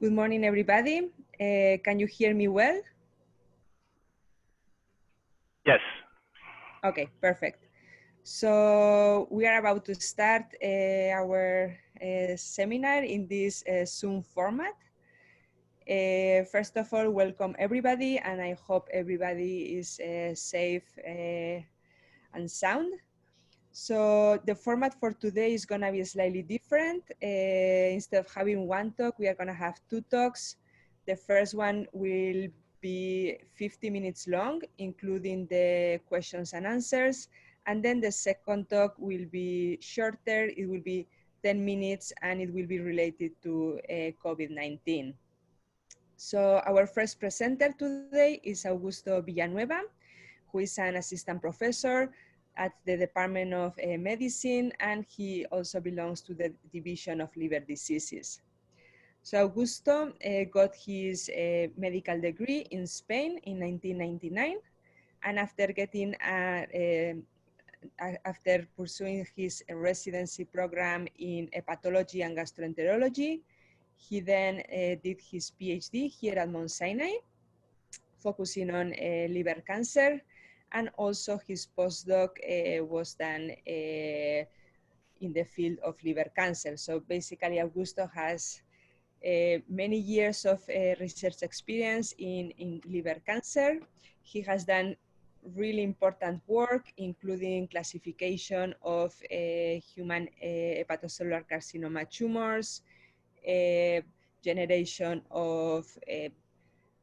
Good morning, everybody. Can you hear me well? Yes. Okay, perfect. So we are about to start our seminar in this Zoom format. First of all, welcome everybody, and I hope everybody is safe and sound. So the format for today is gonna be slightly different. Instead of having one talk, we are gonna have two talks. The first one will be 50 minutes long, including the questions and answers. And then the second talk will be shorter. It will be 10 minutes and it will be related to COVID-19. So our first presenter today is Augusto Villanueva, who is an assistant professor at the Department of Medicine, and he also belongs to the Division of Liver Diseases. So Augusto got his medical degree in Spain in 1999, and after pursuing his residency program in hepatology and gastroenterology, he then did his PhD here at Mount Sinai, focusing on liver cancer, and also his postdoc was done in the field of liver cancer. So basically, Augusto has many years of research experience in liver cancer. He has done really important work, including classification of human hepatocellular carcinoma tumors, generation of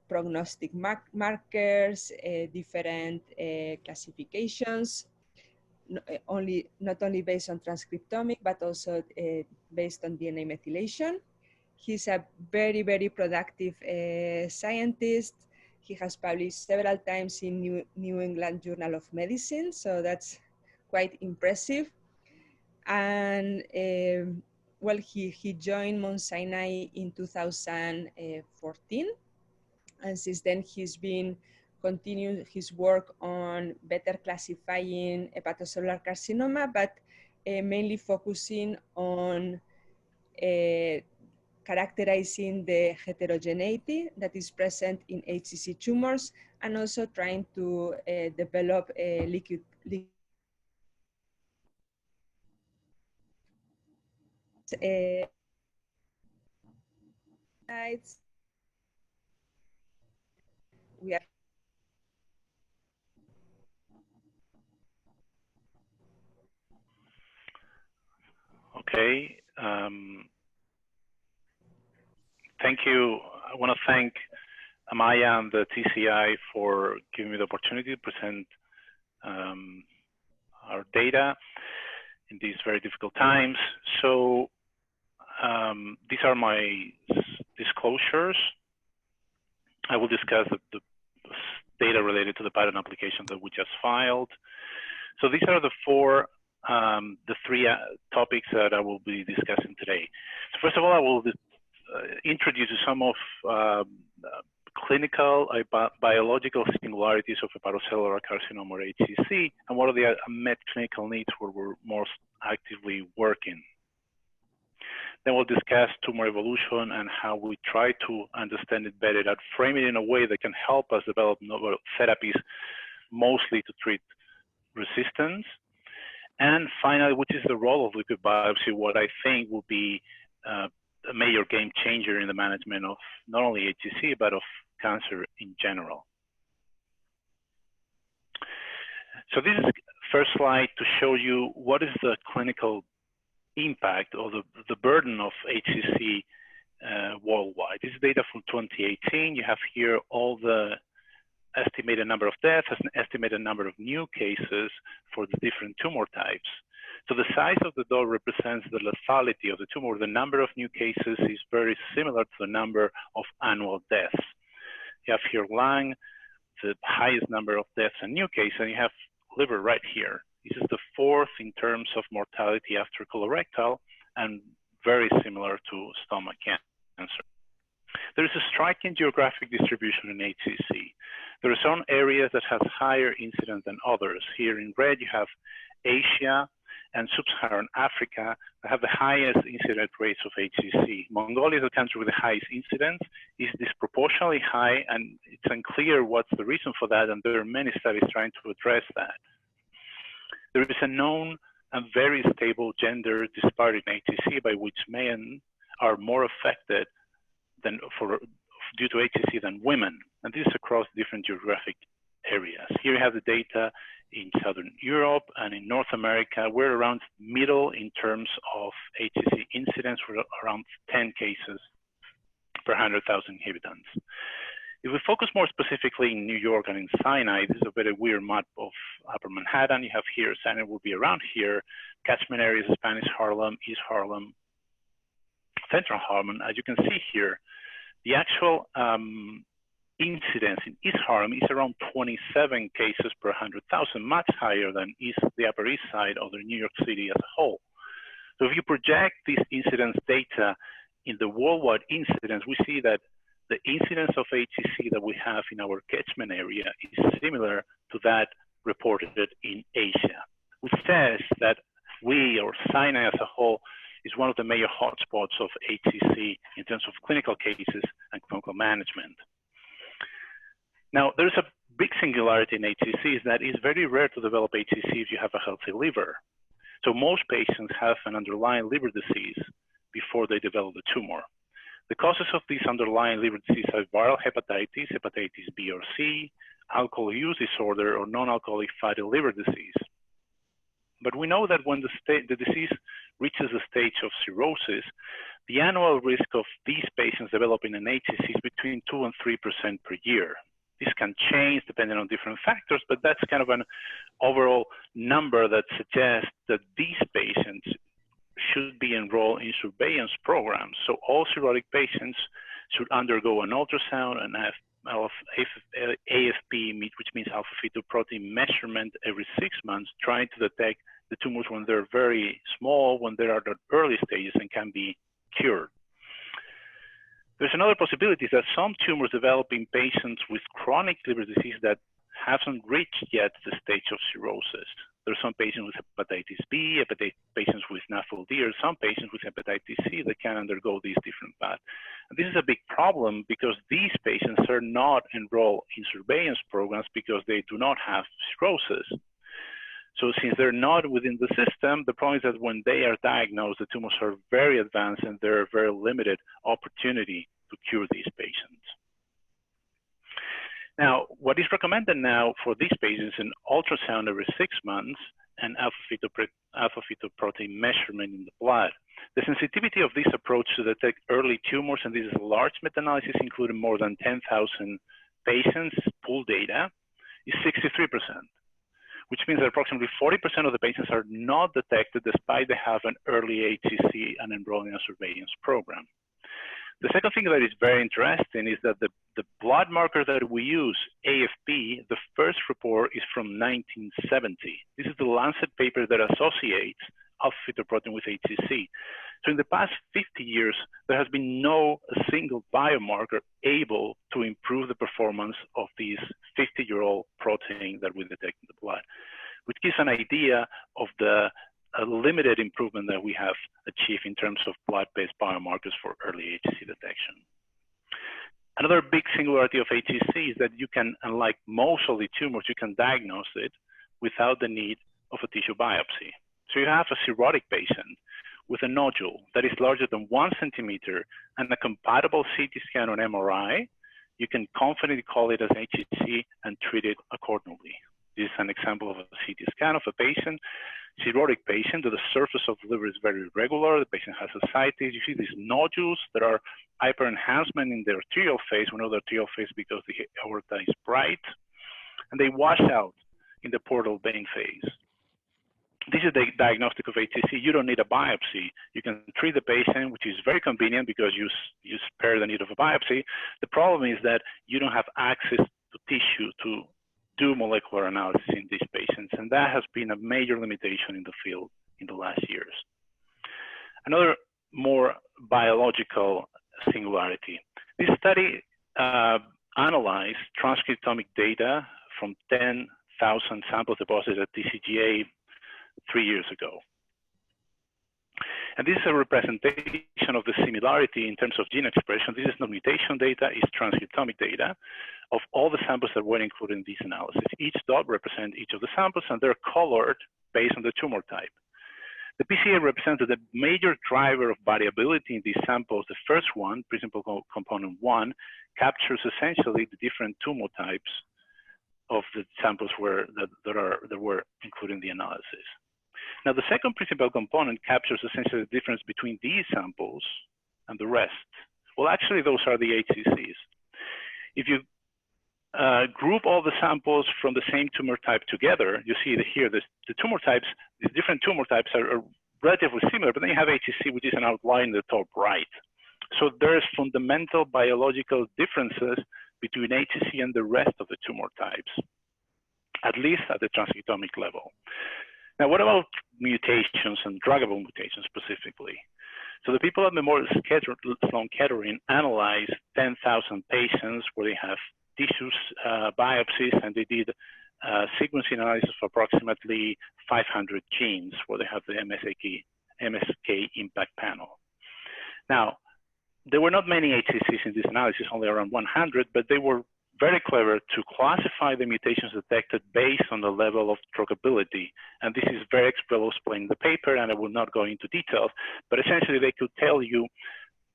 prognostic markers, different classifications, not only based on transcriptomic, but also based on DNA methylation. He's a very, very productive scientist. He has published several times in New England Journal of Medicine, so that's quite impressive. And well, he joined Mount Sinai in 2014. And since then, he's been continuing his work on better classifying hepatocellular carcinoma, but mainly focusing on characterizing the heterogeneity that is present in HCC tumors, and also trying to develop a liquid we are Okay. Thank you. I want to thank Amaya and the TCI for giving me the opportunity to present our data in these very difficult times. So these are my disclosures. I will discuss the data related to the patent application that we just filed. So these are the three topics that I will be discussing today. So first of all, I will introduce some of clinical biological singularities of hepatocellular carcinoma, or HCC, and what are the unmet clinical needs where we're most actively working. Then we'll discuss tumor evolution and how we try to understand it better and frame it in a way that can help us develop novel therapies, mostly to treat resistance. And finally, which is the role of liquid biopsy, what I think will be a major game changer in the management of not only HCC, but of cancer in general. So this is the first slide to show you what is the clinical impact or the burden of HCC worldwide. This is data from 2018. You have here all the estimated number of deaths, an estimated number of new cases for the different tumor types. So the size of the dot represents the lethality of the tumor. The number of new cases is very similar to the number of annual deaths. You have here lung, the highest number of deaths and new cases, and you have liver right here. This is the fourth in terms of mortality after colorectal, and very similar to stomach cancer. There is a striking geographic distribution in HCC. There are some areas that have higher incidence than others. Here in red, you have Asia and Sub-Saharan Africa have the highest incident rates of HCC. Mongolia is the country with the highest incidence, is disproportionately high, and it's unclear what's the reason for that, and there are many studies trying to address that. There is a known and very stable gender disparity in HCC by which men are more affected due to HCC than women, and this is across different geographic areas. Here you have the data in Southern Europe and in North America. We're around middle in terms of HCC incidence. We're around 10 cases per 100,000 inhabitants. If we focus more specifically in New York and in Sinai, this is a very weird map of Upper Manhattan. You have here, Sinai will be around here, catchment areas, Spanish Harlem, East Harlem, Central Harlem. As you can see here, the actual incidence in East Harlem is around 27 cases per 100,000, much higher than the Upper East Side or the New York City as a whole. So if you project this incidence data in the worldwide incidence, we see that the incidence of HCC that we have in our catchment area is similar to that reported in Asia, which says that we, or Sinai as a whole, is one of the major hotspots of HCC in terms of clinical cases and clinical management. Now, there's a big singularity in HCC is that it's very rare to develop HCC if you have a healthy liver. So most patients have an underlying liver disease before they develop the tumor. The causes of this underlying liver disease are viral hepatitis, hepatitis B or C, alcohol use disorder, or non-alcoholic fatty liver disease. But we know that when the disease reaches the stage of cirrhosis, the annual risk of these patients developing an HCC is between 2 and 3% per year. This can change depending on different factors, but that's kind of an overall number that suggests that these patients should be enrolled in surveillance programs. So all cirrhotic patients should undergo an ultrasound and AFP, which means alpha-fetoprotein measurement every 6 months, trying to detect the tumors when they're very small, when they are at early stages and can be cured. There's another possibility that some tumors develop in patients with chronic liver disease that haven't reached yet the stage of cirrhosis. There are some patients with hepatitis B, patients with NAFLD, or some patients with hepatitis C that can undergo these different paths. And this is a big problem because these patients are not enrolled in surveillance programs because they do not have cirrhosis. So since they're not within the system, the problem is that when they are diagnosed, the tumors are very advanced and there are very limited opportunity to cure these patients. Now, what is recommended now for these patients is an ultrasound every 6 months and alpha-fetoprotein measurement in the blood. The sensitivity of this approach to detect early tumors, and this is a large meta-analysis including more than 10,000 patients, pooled data, is 63%. Which means that approximately 40% of the patients are not detected despite they have an early HCC and enrolled in a surveillance program. The second thing that is very interesting is that the blood marker that we use, AFP, the first report is from 1970. This is the Lancet paper that associates alpha-fetoprotein with HCC. So in the past 50 years, there has been no single biomarker able to improve the performance of these 50-year-old protein that we detect in the blood, which gives an idea of the limited improvement that we have achieved in terms of blood-based biomarkers for early HCC detection. Another big singularity of HCC is that you can, unlike most solid tumors, you can diagnose it without the need of a tissue biopsy. So you have a cirrhotic patient with a nodule that is larger than 1 centimeter and a compatible CT scan or MRI, you can confidently call it as HCC and treat it accordingly. This is an example of a CT scan of a patient, cirrhotic patient, that the surface of the liver is very irregular, the patient has ascites, you see these nodules that are hyperenhancement in the arterial phase. We know the arterial phase because the aorta is bright, and they wash out in the portal vein phase. This is the diagnostic of HCC. You don't need a biopsy. You can treat the patient, which is very convenient because you spare the need of a biopsy. The problem is that you don't have access to tissue to do molecular analysis in these patients, and that has been a major limitation in the field in the last years. Another more biological singularity. This study analyzed transcriptomic data from 10,000 samples deposited at TCGA 3 years ago. And this is a representation of the similarity in terms of gene expression. This is not mutation data, it's transcriptomic data of all the samples that were included in this analysis. Each dot represents each of the samples, and they're colored based on the tumor type. The PCA represents the major driver of variability in these samples. The first one, principal component 1, captures essentially the different tumor types of the samples that were included in the analysis. Now, the second principal component captures essentially the difference between these samples and the rest. Well, actually, those are the HCCs. If you group all the samples from the same tumor type together, you see that here the tumor types, these different tumor types are relatively similar, but then you have HCC, which is an outline in the top right. So there's fundamental biological differences between HCC and the rest of the tumor types, at least at the transcriptomic level. Now, what about mutations and druggable mutations specifically? So the people at Memorial Sloan Kettering analyzed 10,000 patients where they have tissues, biopsies, and they did sequencing analysis of approximately 500 genes where they have the MSK impact panel. Now, there were not many HCCs in this analysis, only around 100, but they were very clever to classify the mutations detected based on the level of druggability. And this is very well explained in the paper, and I will not go into details, but essentially they could tell you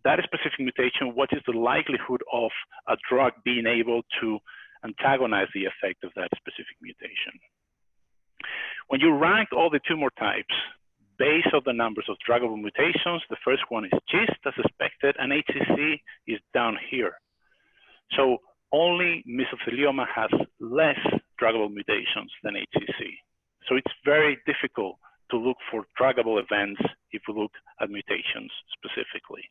that specific mutation, what is the likelihood of a drug being able to antagonize the effect of that specific mutation. When you rank all the tumor types based on the numbers of druggable mutations, the first one is GIST as expected, and HCC is down here. So only mesothelioma has less druggable mutations than HCC. So it's very difficult to look for druggable events if we look at mutations specifically.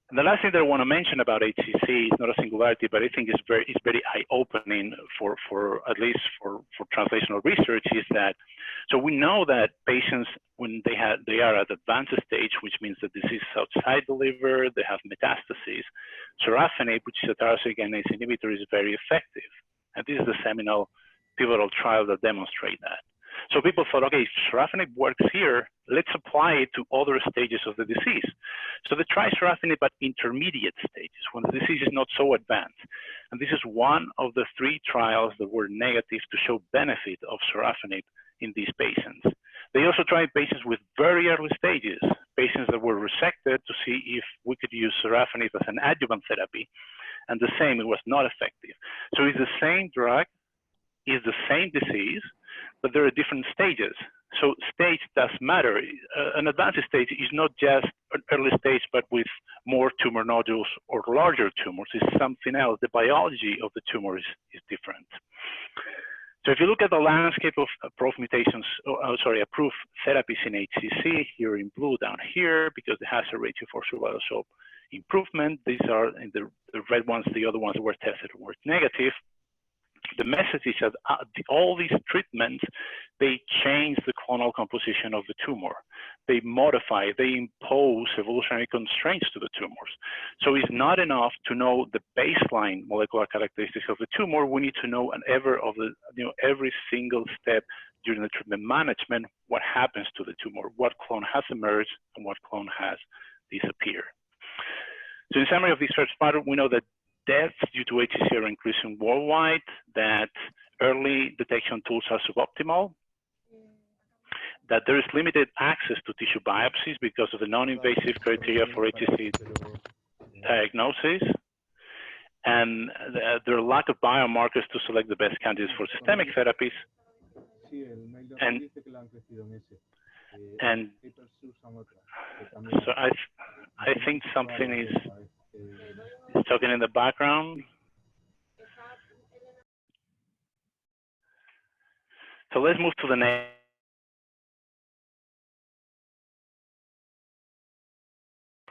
And the last thing that I want to mention about HCC is not a singularity, but I think it's very eye-opening for at least for translational research, is that, so we know that patients, when they are at advanced stage, which means the disease is outside the liver, they have metastases, sorafenib, which is a tyrosine kinase inhibitor, is very effective. And this is the seminal pivotal trial that demonstrate that. So people thought, okay, sorafenib works here, let's apply it to other stages of the disease. So they try sorafenib at intermediate stages, when the disease is not so advanced. And this is one of the 3 trials that were negative to show benefit of sorafenib in these patients. They also tried patients with very early stages, patients that were resected to see if we could use sorafenib as an adjuvant therapy. And the same, it was not effective. So it's the same drug, it's the same disease, but there are different stages. So stage does matter. An advanced stage is not just an early stage, but with more tumor nodules or larger tumors. It's something else. The biology of the tumor is different. So if you look at the landscape of approved mutations, approved therapies in HCC, here in blue down here, because the hazard ratio for survival show improvement. These are in the red ones, the other ones that were tested were negative. The message is that all these treatments, they change the clonal composition of the tumor. They modify, they impose evolutionary constraints to the tumors. So it's not enough to know the baseline molecular characteristics of the tumor. We need to know every single step during the treatment management, what happens to the tumor, what clone has emerged and what clone has disappeared. So in summary of this first part, we know that deaths due to HCC are increasing worldwide, that early detection tools are suboptimal, that there is limited access to tissue biopsies because of the non-invasive criteria for HCC diagnosis, and there are lack of biomarkers to select the best candidates for systemic therapies. And so I think something is talking in the background. So let's move to the next.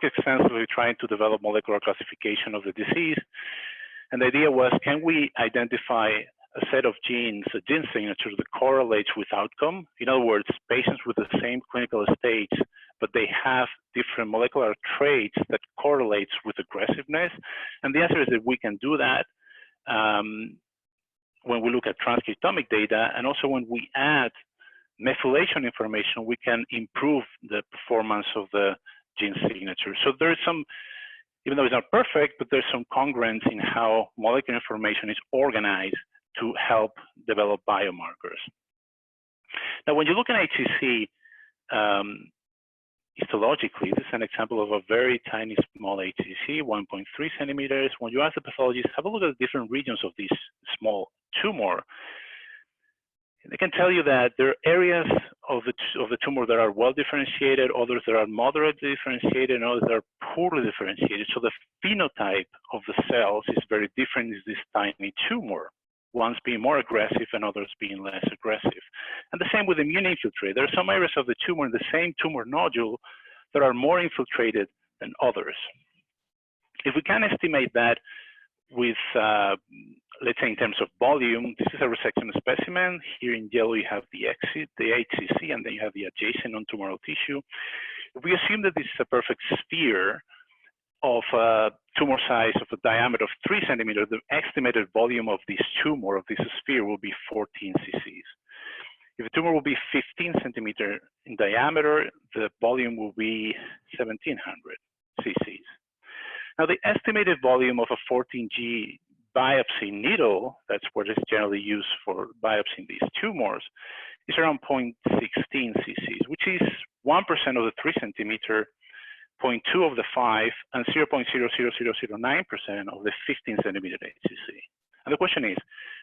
Extensively trying to develop molecular classification of the disease. And the idea was, can we identify a set of genes, a gene signature that correlates with outcome? In other words, patients with the same clinical stage, but they have different molecular traits that correlates with aggressiveness. And the answer is that we can do that when we look at transcriptomic data, and also when we add methylation information, we can improve the performance of the gene signature. So there's some, even though it's not perfect, but there's some congruence in how molecular information is organized to help develop biomarkers. Now, when you look at HCC, histologically, this is an example of a very tiny, small HCC, 1.3 centimeters. When you ask the pathologist, have a look at the different regions of this small tumor, they can tell you that there are areas of the tumor that are well differentiated, others that are moderately differentiated, and others that are poorly differentiated. So the phenotype of the cells is very different in this tiny tumor, ones being more aggressive and others being less aggressive. And the same with immune infiltrate. There are some areas of the tumor in the same tumor nodule that are more infiltrated than others. If we can estimate that with, let's say in terms of volume, this is a resection specimen. Here in yellow, you have the HCC, and then you have the adjacent non-tumoral tissue. If we assume that this is a perfect sphere of a tumor size of a diameter of 3 centimeters, the estimated volume of this tumor, of this sphere, will be 14 cc's. If the tumor will be 15 centimeters in diameter, the volume will be 1700 cc's. Now, the estimated volume of a 14G biopsy needle, that's what is generally used for biopsying these tumors, is around 0.16 cc's, which is 1% of the 3 centimeter, 0.2 of the 5, and 0.00009% of the 15 centimeter HCC. And the question is,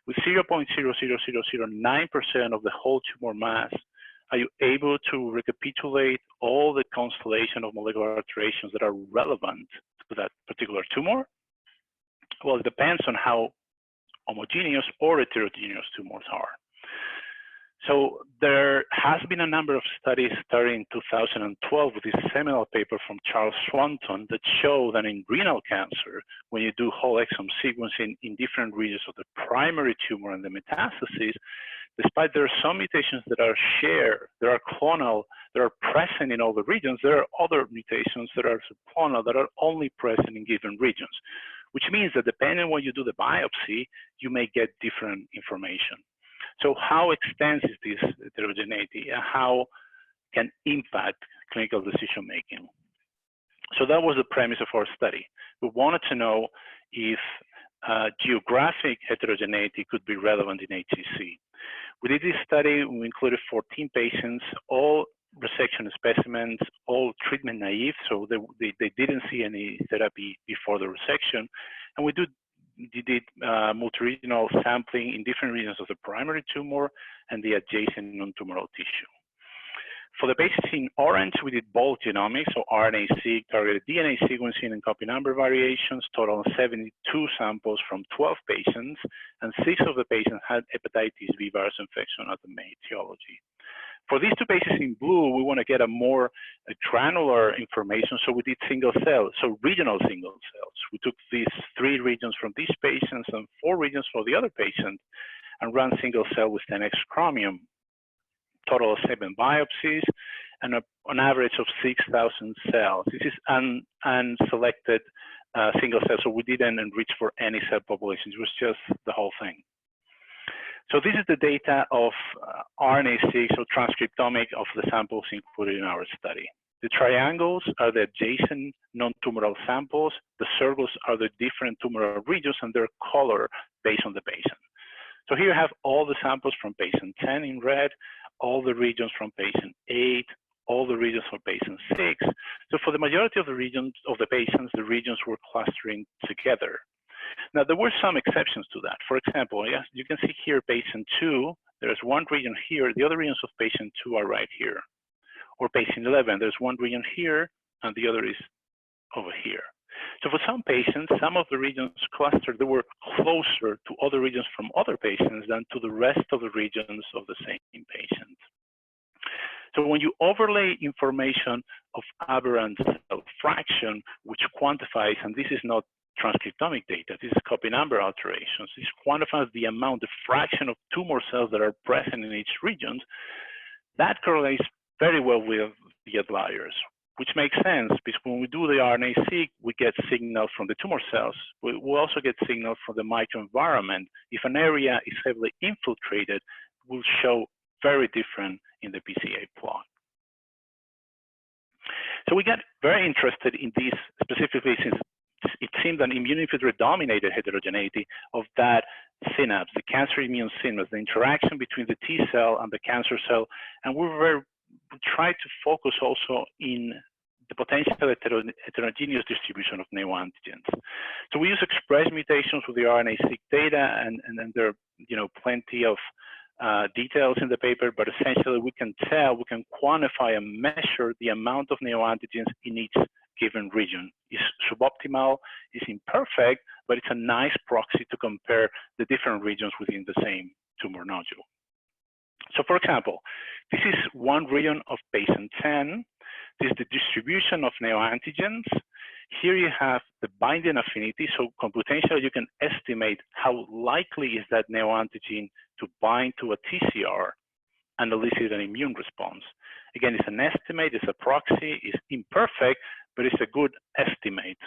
with 0.00009% of the whole tumor mass, are you able to recapitulate all the constellation of molecular alterations that are relevant to that particular tumor? Well, it depends on how homogeneous or heterogeneous tumors are. So there has been a number of studies starting in 2012 with this seminal paper from Charles Swanton that show that in renal cancer, when you do whole exome sequencing in different regions of the primary tumor and the metastases, despite there are some mutations that are shared, there are clonal, that are present in all the regions, there are other mutations that are subclonal that are only present in given regions, which means that depending on when you do the biopsy, you may get different information. So how extensive is this heterogeneity and how can impact clinical decision-making? So that was the premise of our study. We wanted to know if geographic heterogeneity could be relevant in HCC. We did this study, we included 14 patients, all resection specimens, all treatment naive, so they didn't see any therapy before the resection. And we did multi-regional sampling in different regions of the primary tumor and the adjacent non-tumoral tissue. For the patients in orange, we did bulk genomics, so RNA-seq, targeted DNA sequencing, and copy number variations, total of 72 samples from 12 patients, and 6 of the patients had hepatitis B virus infection at the main etiology. For these 2 patients in blue, we want to get a more granular information, so we did single cell, so regional single cells. We took these 3 regions from these patients and 4 regions for the other patient and ran single cell with 10x chromium, total of 7 biopsies, and an average of 6,000 cells. This is unselected single cell, so we didn't enrich for any cell populations, it was just the whole thing. So this is the data of RNA-seq, so transcriptomic of the samples included in our study. The triangles are the adjacent non-tumoral samples. The circles are the different tumoral regions, and they're colored based on the patient. So here you have all the samples from patient 10 in red, all the regions from patient 8, all the regions from patient 6. So for the majority of the regions of the patients, the regions were clustering together. Now, there were some exceptions to that. For example, yes, you can see here patient 2, there's one region here, the other regions of patient 2 are right here. Or patient 11, there's one region here, and the other is over here. So for some patients, some of the regions clustered, they were closer to other regions from other patients than to the rest of the regions of the same patient. So when you overlay information of aberrant cell fraction, which quantifies, and this is not transcriptomic data, this is copy number alterations, this quantifies the amount, the fraction of tumor cells that are present in each region, that correlates very well with the outliers, which makes sense because when we do the RNA-seq, we get signal from the tumor cells. We also get signal from the microenvironment. If an area is heavily infiltrated, we'll show very different in the PCA plot. So we got very interested in this specifically since it seemed an immune infiltrate-dominated heterogeneity of that synapse, the cancer immune synapse, the interaction between the T cell and the cancer cell. And we tried to focus also in the potential heterogeneous distribution of neoantigens. So we use express mutations with the RNA-seq data, and then there are plenty of details in the paper, but essentially we can quantify and measure the amount of neoantigens in each given region. It's suboptimal, it's imperfect, but it's a nice proxy to compare the different regions within the same tumor nodule. So for example, this is one region of patient 10. This is the distribution of neoantigens. Here you have the binding affinity. So computationally, you can estimate how likely is that neoantigen to bind to a TCR and elicit an immune response. Again, it's an estimate, it's a proxy, it's imperfect, but it's a good estimate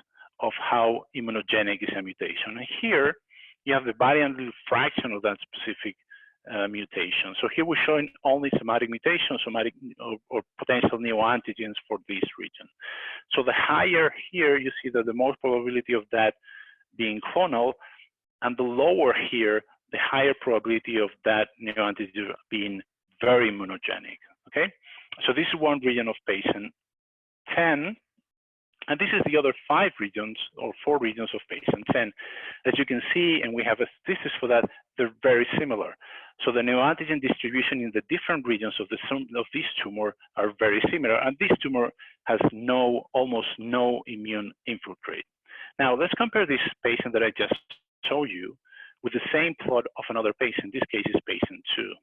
of how immunogenic is a mutation. And here you have the variant fraction of that specific mutation. So here we're showing only somatic mutations, somatic or potential neoantigens for this region. So the higher here, you see that the most probability of that being clonal, and the lower here, the higher probability of that neoantigen being very immunogenic, okay? So this is one region of patient 10, and this is the other 5 regions or 4 regions of patient 10. As you can see, and we have a statistic for that, they're very similar. So the neoantigen distribution in the different regions of this tumor are very similar, and this tumor has almost no immune infiltrate. Now let's compare this patient that I just showed you with the same plot of another patient. This case is patient 2.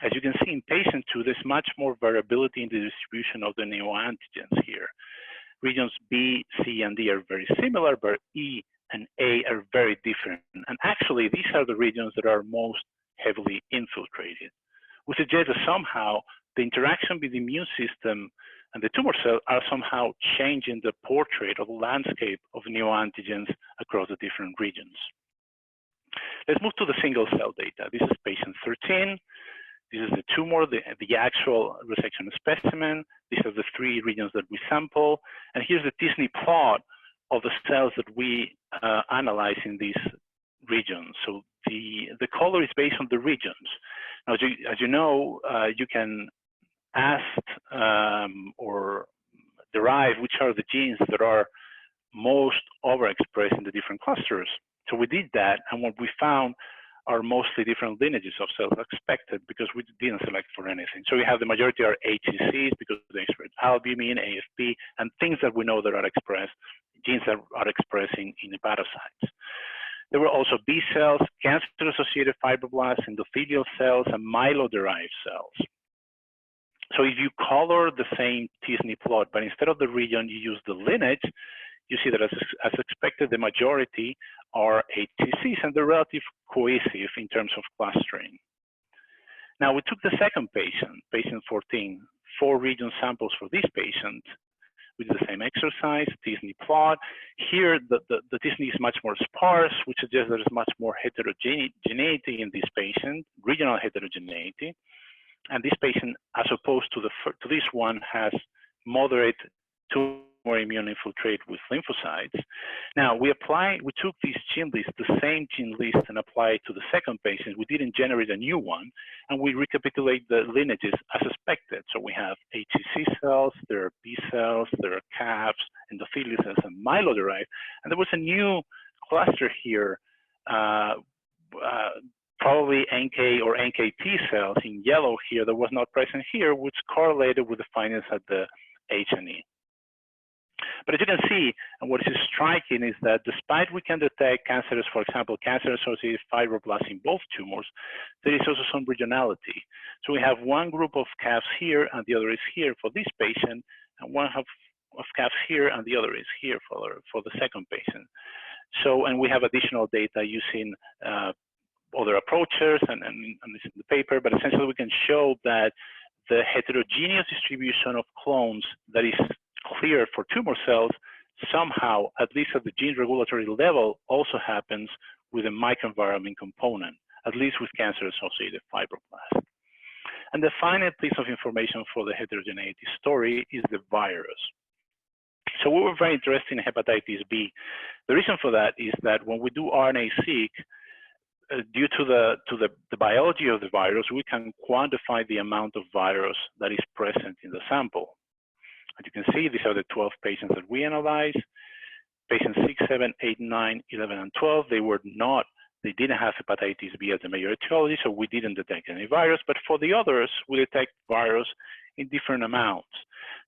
As you can see in patient 2, there's much more variability in the distribution of the neoantigens here. Regions B, C, and D are very similar, but E and A are very different. And actually, these are the regions that are most heavily infiltrated, which suggests that somehow the interaction with the immune system and the tumor cell are somehow changing the portrait or the landscape of neoantigens across the different regions. Let's move to the single cell data. This is patient 13. This is the tumor, the actual resection specimen. These are the 3 regions that we sample. And here's the t-SNE plot of the cells that we analyze in these regions. So the color is based on the regions. Now, as you know, you can ask or derive which are the genes that are most overexpressed in the different clusters. So we did that, and what we found are mostly different lineages of cells expected because we didn't select for anything. So we have the majority are HCCs because they express albumin, AFP, and things that we know that are expressed, genes that are expressing in hepatocytes. There were also B cells, cancer-associated fibroblasts, endothelial cells, and myeloid-derived cells. So if you color the same t-SNE plot, but instead of the region, you use the lineage, you see that as expected, the majority are HCCs, and they're relatively cohesive in terms of clustering. Now, we took the second patient, patient 14, 4 region samples for this patient. We did the same exercise, t-SNE plot. Here, the t-SNE is much more sparse, which suggests there is much more heterogeneity in this patient, regional heterogeneity. And this patient, as opposed to this one, has moderate tumor immune infiltrate with lymphocytes. Now, we took these gene lists, the same gene list, and applied to the second patient. We didn't generate a new one, and we recapitulate the lineages as expected. So we have HCC cells, there are B cells, there are CAFs, endothelial cells, and myeloid-derived. And there was a new cluster here, probably NK or NKT cells in yellow here that was not present here, which correlated with the findings at the H&E. But as you can see, and what is striking is that despite we can detect cancers, for example, cancer-associated fibroblasts in both tumors, there is also some regionality. So we have one group of CAFs here, and the other is here for this patient, and one of CAFs here, and the other is here for the second patient. So, and we have additional data using other approaches, and this is in the paper, but essentially we can show that the heterogeneous distribution of clones that is clear for tumor cells somehow, at least at the gene regulatory level, also happens with a microenvironment component, at least with cancer-associated fibroblasts. And the final piece of information for the heterogeneity story is the virus. So we were very interested in hepatitis B. The reason for that is that when we do RNA-seq, due to the biology of the virus, we can quantify the amount of virus that is present in the sample. As you can see, these are the 12 patients that we analyzed. Patients 6, 7, 8, 9, 11, and 12, they didn't have hepatitis B as a major etiology, so we didn't detect any virus. But for the others, we detect virus in different amounts.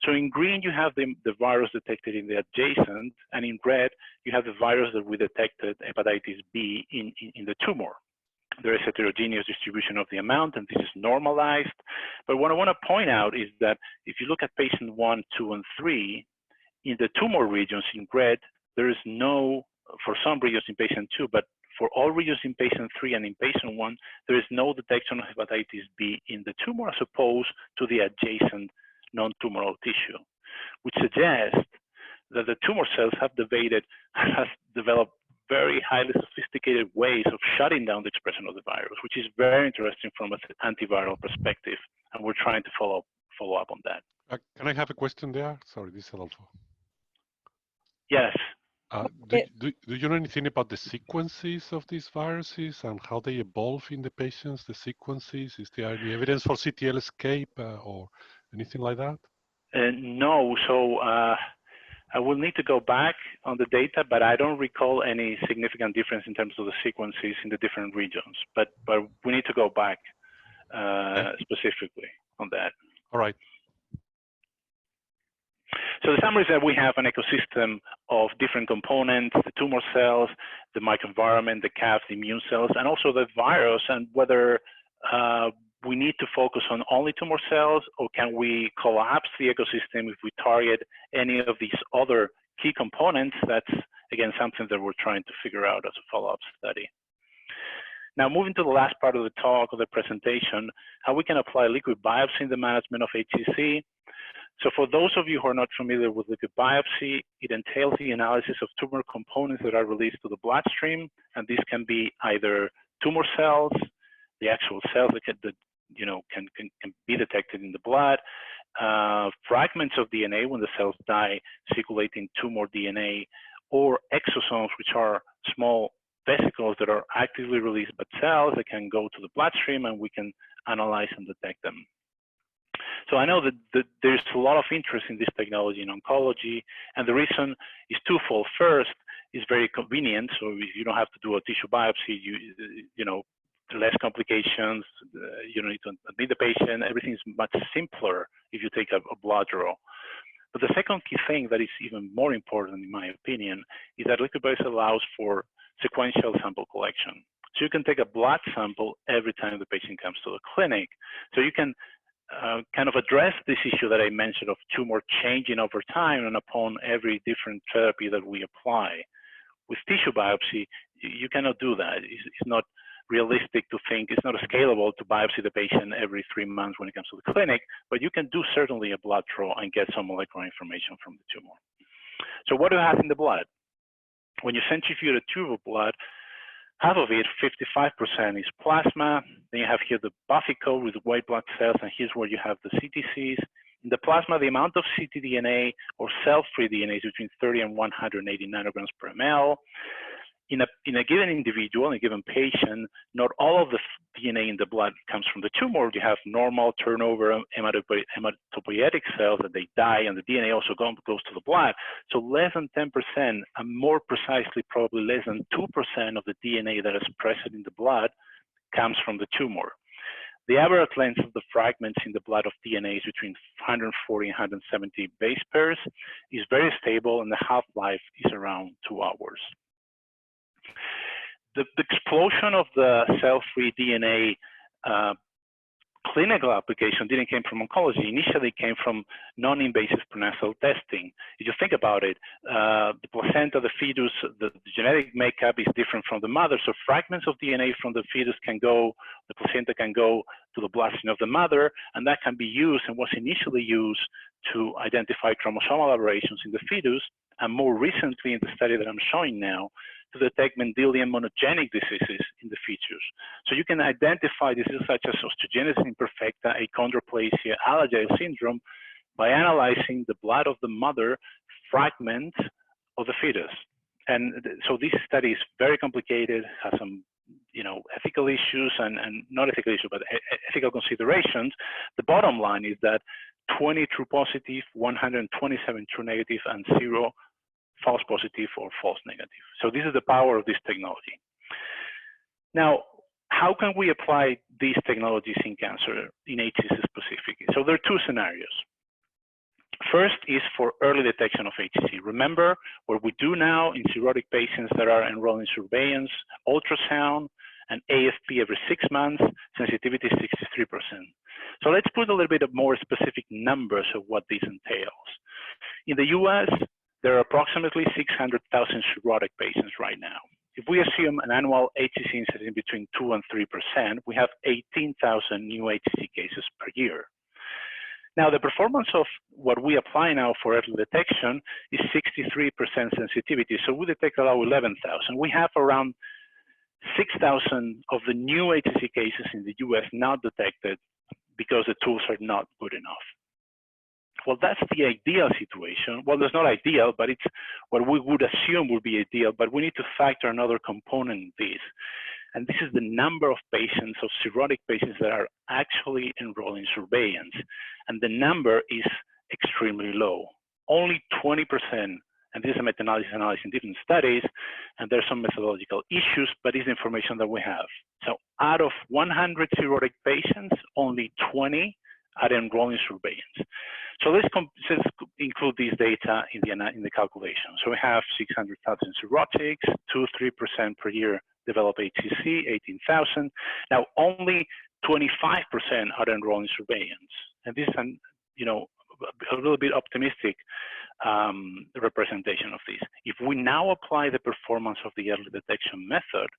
So in green, you have the virus detected in the adjacent, and in red, you have the virus that we detected, hepatitis B, in the tumor. There is heterogeneous distribution of the amount, and this is normalized. But what I want to point out is that if you look at patient 1, 2, and 3, in the tumor regions in red, there is no, for some regions in patient 2, but for all regions in patient 3 and in patient 1, there is no detection of hepatitis B in the tumor as opposed to the adjacent non-tumoral tissue, which suggests that the tumor cells have developed very highly sophisticated ways of shutting down the expression of the virus, which is very interesting from an antiviral perspective, and we're trying to follow up on that. Can I have a question there? Sorry, this is Adolfo. Yes. Do you know anything about the sequences of these viruses and how they evolve in the patients, the sequences? Is there any evidence for CTL escape or anything like that? No, so I will need to go back on the data, but I don't recall any significant difference in terms of the sequences in the different regions. But we need to go back specifically on that. All right. So the summary is that we have an ecosystem of different components, the tumor cells, the microenvironment, the CAFs, the immune cells, and also the virus, and whether we need to focus on only tumor cells, or can we collapse the ecosystem if we target any of these other key components? That's, again, something that we're trying to figure out as a follow-up study. Now, moving to the last part of the talk, of the presentation, how we can apply liquid biopsy in the management of HCC. So for those of you who are not familiar with liquid biopsy, it entails the analysis of tumor components that are released to the bloodstream, and these can be either tumor cells, the actual cells that can be detected in the blood, fragments of DNA when the cells die, circulating tumor DNA, or exosomes, which are small vesicles that are actively released by cells that can go to the bloodstream, and we can analyze and detect them. So I know that there's a lot of interest in this technology in oncology, and the reason is twofold. First, it's very convenient, so you don't have to do a tissue biopsy. You know, less complications. You don't need to admit the patient. Everything is much simpler if you take a blood draw. But the second key thing that is even more important, in my opinion, is that liquid biopsy allows for sequential sample collection. So you can take a blood sample every time the patient comes to the clinic. So you can kind of address this issue that I mentioned of tumor changing over time and upon every different therapy that we apply. With tissue biopsy, you cannot do that. It's not realistic to think, it's not scalable to biopsy the patient every 3 months when it comes to the clinic, but you can do certainly a blood draw and get some molecular information from the tumor. So what do you have in the blood? When you centrifuge a tube of blood, half of it, 55%, is plasma. Then you have here the buffy coat with white blood cells, and here's where you have the CTCs. In the plasma, the amount of ctDNA or cell-free DNA is between 30 and 180 nanograms per ml. In a given individual, in a given patient, not all of the DNA in the blood comes from the tumor. You have normal turnover hematopoietic cells that they die, and the DNA also goes to the blood. So less than 10%, and more precisely, probably less than 2% of the DNA that is present in the blood comes from the tumor. The average length of the fragments in the blood of DNA is between 140 and 170 base pairs, is very stable, and the half-life is around 2 hours. The explosion of the cell-free DNA clinical application didn't come from oncology. Initially, it came from non-invasive prenatal testing. If you think about it, the placenta, the fetus, the genetic makeup is different from the mother. So fragments of DNA from the fetus can go, the placenta can go to the bloodstream of the mother, and that can be used and was initially used to identify chromosomal aberrations in the fetus. And more recently, in the study that I'm showing now, to detect Mendelian monogenic diseases in the features. So you can identify diseases such as osteogenesis imperfecta, achondroplasia, Alagille syndrome by analyzing the blood of the mother fragments of the fetus. And so this study is very complicated, has some ethical issues and not ethical issues, but ethical considerations. The bottom line is that 20 true positive, 127 true negative, and 0 false positive or false negative. So this is the power of this technology. Now, how can we apply these technologies in cancer, in HCC specifically? So there are two scenarios. First is for early detection of HCC. Remember what we do now in cirrhotic patients that are enrolled in surveillance, ultrasound, and AFP every 6 months, sensitivity is 63%. So let's put a little bit of more specific numbers of what this entails. In the US, there are approximately 600,000 cirrhotic patients right now. If we assume an annual HCC incidence between 2 and 3%, we have 18,000 new HCC cases per year. Now, the performance of what we apply now for early detection is 63% sensitivity. So we detect about 11,000. We have around 6,000 of the new HCC cases in the US not detected because the tools are not good enough. Well, that's the ideal situation. Well, it's not ideal, but it's what we would assume would be ideal, but we need to factor another component in this. And this is the number of patients, of cirrhotic patients that are actually enrolled in surveillance. And the number is extremely low. Only 20%, and this is a meta-analysis analyzing different studies, and there's some methodological issues, but it's information that we have. So out of 100 cirrhotic patients, only 20 are enrolled in surveillance. So let's include these data in the calculation. So we have 600,000 cirrhotics, 2-3% per year develop HCC, 18,000. Now only 25% are enrolled in surveillance, and this is a little bit optimistic representation of this. If we now apply the performance of the early detection method,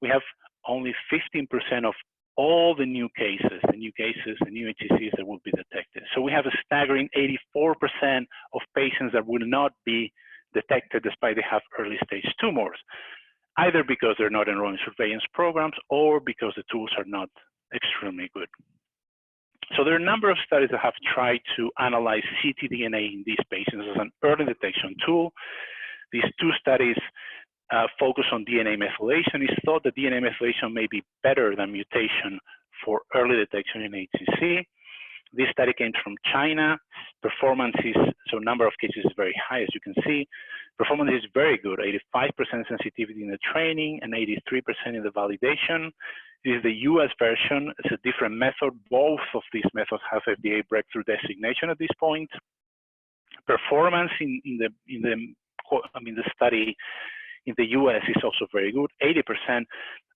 we have only 15% of all the new cases, the new HCCs that will be detected. So we have a staggering 84% of patients that will not be detected despite they have early stage tumors, either because they're not enrolled in surveillance programs or because the tools are not extremely good. So there are a number of studies that have tried to analyze ctDNA in these patients as an early detection tool. These two studies focus on DNA methylation. It's thought that DNA methylation may be better than mutation for early detection in HCC. This study came from China. Performance is, so number of cases is very high, as you can see. Performance is very good, 85% sensitivity in the training and 83% in the validation. This is the US version. It's a different method. Both of these methods have FDA breakthrough designation at this point. Performance in the study in the US is also very good, 80%,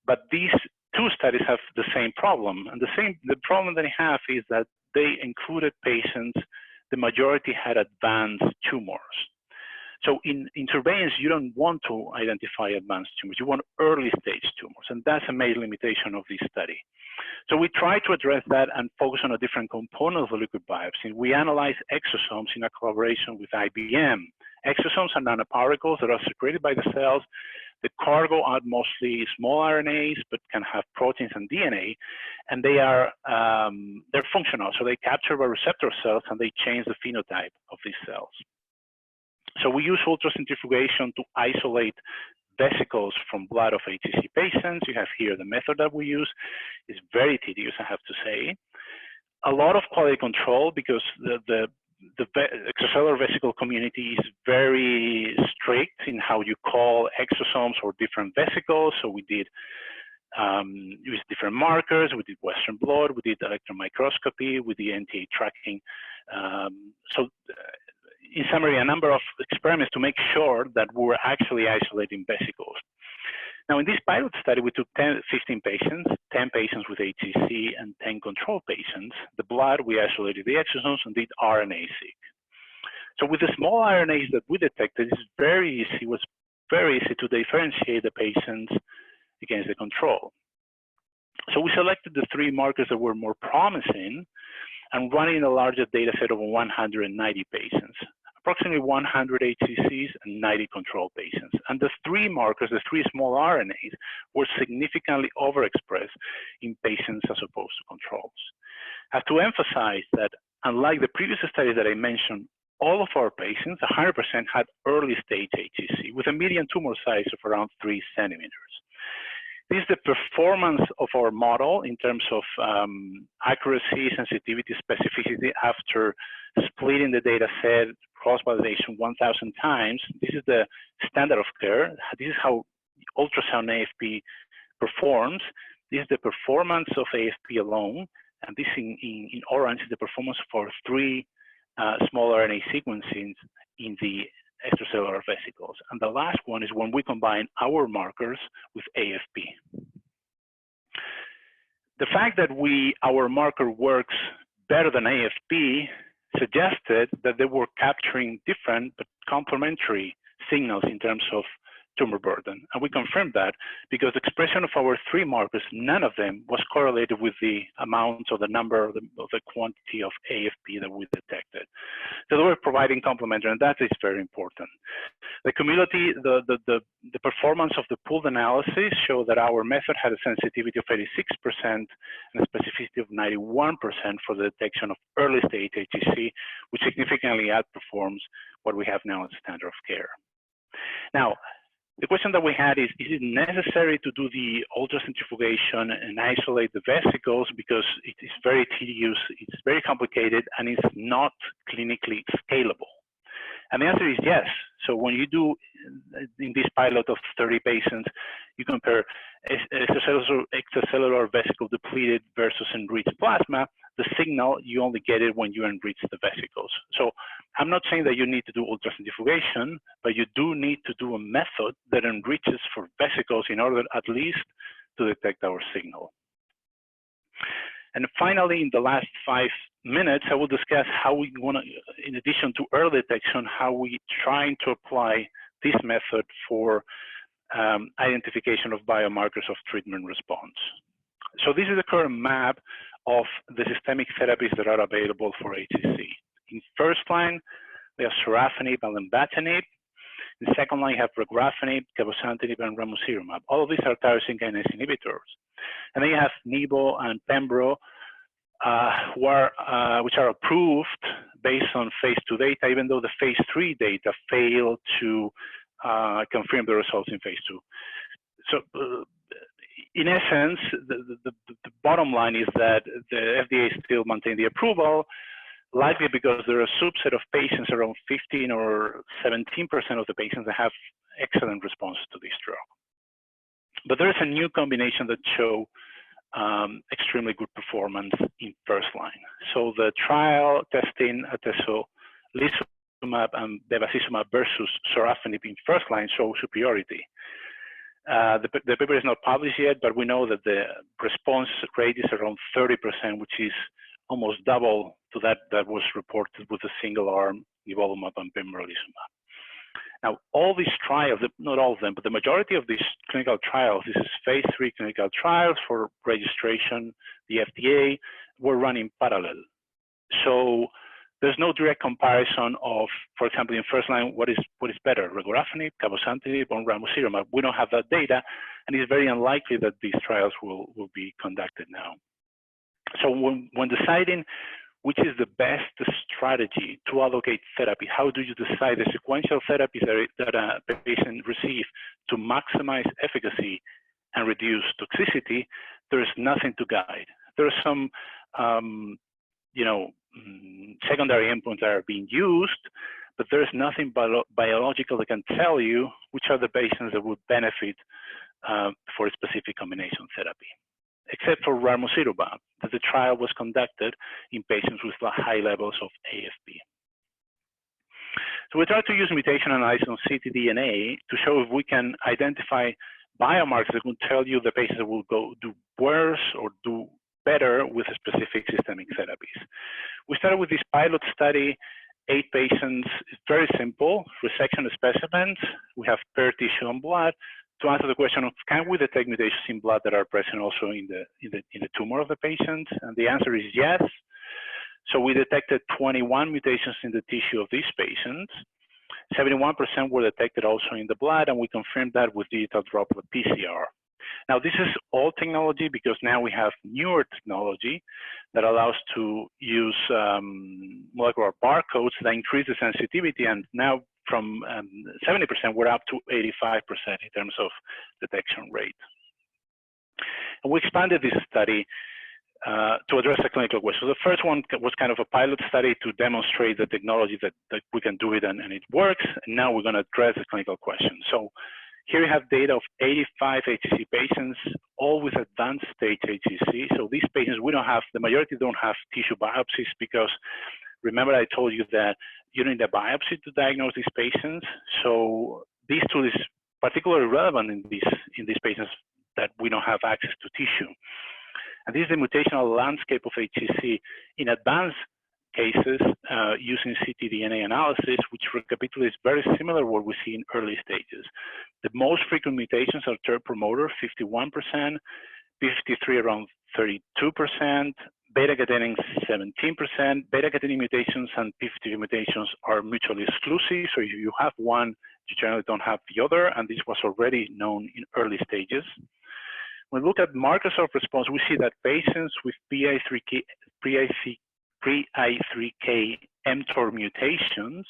but these two studies have the same problem. And the problem that they have is that they included patients, the majority had advanced tumors. So in surveillance, you don't want to identify advanced tumors, you want early stage tumors, and that's a major limitation of this study. So we try to address that and focus on a different component of the liquid biopsy. We analyze exosomes in a collaboration with IBM. Exosomes are nanoparticles that are secreted by the cells. The cargo are mostly small RNAs, but can have proteins and DNA, and they're functional. So they capture by receptor cells and they change the phenotype of these cells. So we use ultracentrifugation to isolate vesicles from blood of HCC patients. You have here the method that we use. It's very tedious, I have to say. A lot of quality control because the extracellular vesicle community is very strict in how you call exosomes or different vesicles. So we did use different markers. We did Western blot. We did electron microscopy. We did NTA tracking. In summary, a number of experiments to make sure that we're actually isolating vesicles. Now, in this pilot study, we took 15 patients, 10 patients with HCC and 10 control patients. The blood, we isolated the exosomes and did RNA-seq. So with the small RNAs that we detected, it was very easy to differentiate the patients against the control. So we selected the 3 markers that were more promising and running a larger data set of 190 patients. approximately 100 HCCs and 90 control patients. And the three markers, the three small RNAs, were significantly overexpressed in patients as opposed to controls. I have to emphasize that unlike the previous studies that I mentioned, all of our patients, 100%, had early stage HCC with a median tumor size of around 3 centimeters. This is the performance of our model in terms of accuracy, sensitivity, specificity after splitting the data set, cross-validation 1,000 times. This is the standard of care. This is how ultrasound AFP performs. This is the performance of AFP alone. And this in orange is the performance for 3 small RNA sequencings in the extracellular vesicles. And the last one is when we combine our markers with AFP. The fact that our marker works better than AFP suggested that they were capturing different but complementary signals in terms of tumor burden. And we confirmed that because the expression of our 3 markers, none of them was correlated with the amount or the number of the quantity of AFP that we detected. So they were providing complementary, and that is very important. The cumulative, the performance of the pooled analysis showed that our method had a sensitivity of 86% and a specificity of 91% for the detection of early stage HCC, which significantly outperforms what we have now as standard of care. Now, the question that we had is it necessary to do the ultracentrifugation and isolate the vesicles because it is very tedious, it's very complicated, and it's not clinically scalable? And the answer is yes. So when you do, in this pilot of 30 patients, you compare extracellular vesicle depleted versus enriched plasma, the signal, you only get it when you enrich the vesicles. So I'm not saying that you need to do ultracentrifugation, but you do need to do a method that enriches for vesicles in order at least to detect our signal. And finally, in the last 5 minutes, I will discuss how we want to, in addition to early detection, how we trying to apply this method for identification of biomarkers of treatment response. So this is the current map of the systemic therapies that are available for HCC. In first line, we have sorafenib and lenvatinib. In second line, you have regorafenib, cabozantinib, and ramucirumab. All of these are tyrosine kinase inhibitors. And then you have nivo and pembro, which are approved based on phase 2 data, even though the phase 3 data failed to confirm the results in phase 2. So in essence, the bottom line is that the FDA still maintains the approval, likely because there are a subset of patients, around 15 or 17% of the patients that have excellent responses to this drug. But there is a new combination that show extremely good performance in first line. So the trial testing atezolizumab and bevacizumab versus sorafenib in first line show superiority. The paper is not published yet, but we know that the response rate is around 30%, which is almost double to that was reported with a single arm nivolumab and pembrolizumab. Now, all these trials, not all of them, but the majority of these clinical trials, this is phase 3 clinical trials for registration, the FDA, were run in parallel. So there's no direct comparison of, for example, in first line, what is better, regorafenib, cabozantinib, or ramucirumab? We don't have that data, and it's very unlikely that these trials will be conducted now. So when deciding which is the best strategy to allocate therapy, how do you decide the sequential therapies that a patient receives to maximize efficacy and reduce toxicity? There is nothing to guide. There are some, secondary endpoints that are being used, but there is nothing biological that can tell you which are the patients that would benefit for a specific combination therapy, except for ramucirumab, that the trial was conducted in patients with high levels of AFP. So we try to use mutation analysis on ctDNA to show if we can identify biomarkers that will tell you the patients that will do worse or do better with specific systemic therapies. We started with this pilot study, 8 patients. It's very simple, resection of specimens. We have paired tissue and blood to answer the question of, can we detect mutations in blood that are present also in the tumor of the patient? And the answer is yes. So we detected 21 mutations in the tissue of these patients. 71% were detected also in the blood, and we confirmed that with digital droplet PCR. Now, this is old technology because now we have newer technology that allows to use molecular barcodes that increase the sensitivity, and now from 70%, we're up to 85% in terms of detection rate. And we expanded this study to address a clinical question. So the first one was kind of a pilot study to demonstrate the technology that we can do it and it works. And now we're going to address the clinical question. So here we have data of 85 HCC patients, all with advanced stage HCC. So these patients, the majority don't have tissue biopsies because remember I told you that you need a biopsy to diagnose these patients. So this tool is particularly relevant in these patients that we don't have access to tissue. And this is the mutational landscape of HCC in advanced cases using ctDNA analysis, which recapitulates very similar to what we see in early stages. The most frequent mutations are TERT promoter, 51%, p53 around 32%, beta-catenin 17%. Beta-catenin mutations and p53 mutations are mutually exclusive. So if you have one, you generally don't have the other, and this was already known in early stages. When we look at markers of response, we see that patients with PI3K mTOR mutations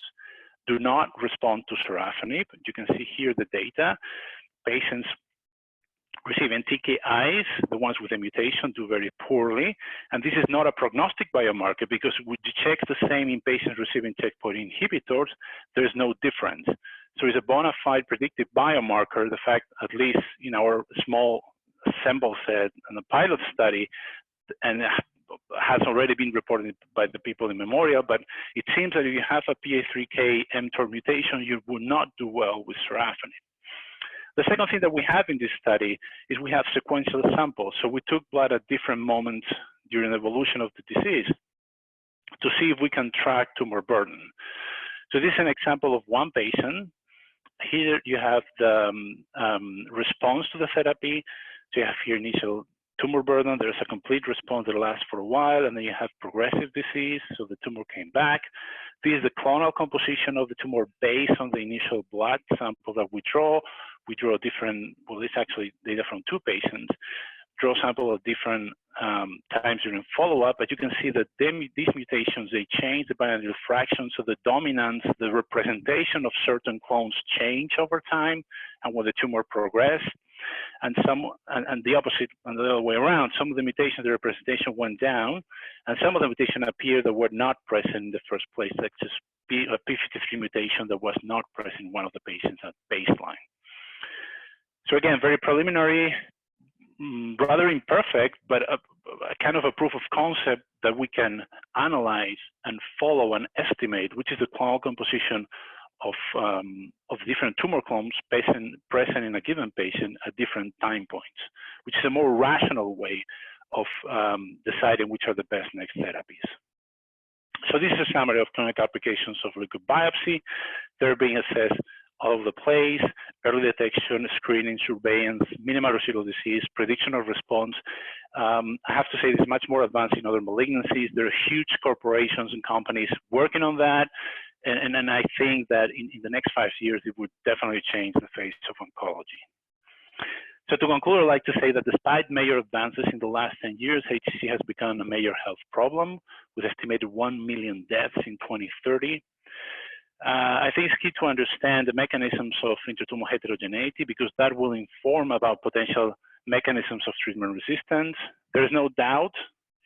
do not respond to sorafenib. You can see here the data. Patients receiving TKIs, the ones with a mutation, do very poorly. And this is not a prognostic biomarker because we check the same in patients receiving checkpoint inhibitors. There is no difference. So it's a bona fide predictive biomarker. The fact, at least in our small sample set and the pilot study, and has already been reported by the people in Memorial, but it seems that if you have a PI3K mTOR mutation, you will not do well with sorafenib. The second thing that we have in this study is we have sequential samples. So we took blood at different moments during the evolution of the disease to see if we can track tumor burden. So this is an example of one patient. Here you have the response to the therapy. So you have here initial tumor burden. There's a complete response that lasts for a while, and then you have progressive disease. So the tumor came back. This is the clonal composition of the tumor based on the initial blood sample that we draw. We draw different, well, this is actually data from 2 patients, draw sample of different times during follow-up, but you can see that these mutations, they change the binary fraction, so the dominance, the representation of certain clones change over time, and when the tumor progressed, and the opposite, and the other way around, some of the mutations, the representation went down, and some of the mutations appeared that were not present in the first place, like just a p53 mutation that was not present in one of the patients at baseline. So again, very preliminary, rather imperfect, but a kind of a proof of concept that we can analyze and follow and estimate, which is the clonal composition of different tumor clones present in a given patient at different time points, which is a more rational way of deciding which are the best next therapies. So this is a summary of clinical applications of liquid biopsy. They're being assessed all over the place: early detection, screening, surveillance, minimal residual disease, prediction of response. I have to say this is much more advanced in other malignancies. There are huge corporations and companies working on that. And I think that in the next 5 years, it would definitely change the face of oncology. So to conclude, I'd like to say that despite major advances in the last 10 years, HCC has become a major health problem with estimated 1 million deaths in 2030. I think it's key to understand the mechanisms of intertumor heterogeneity because that will inform about potential mechanisms of treatment resistance. There is no doubt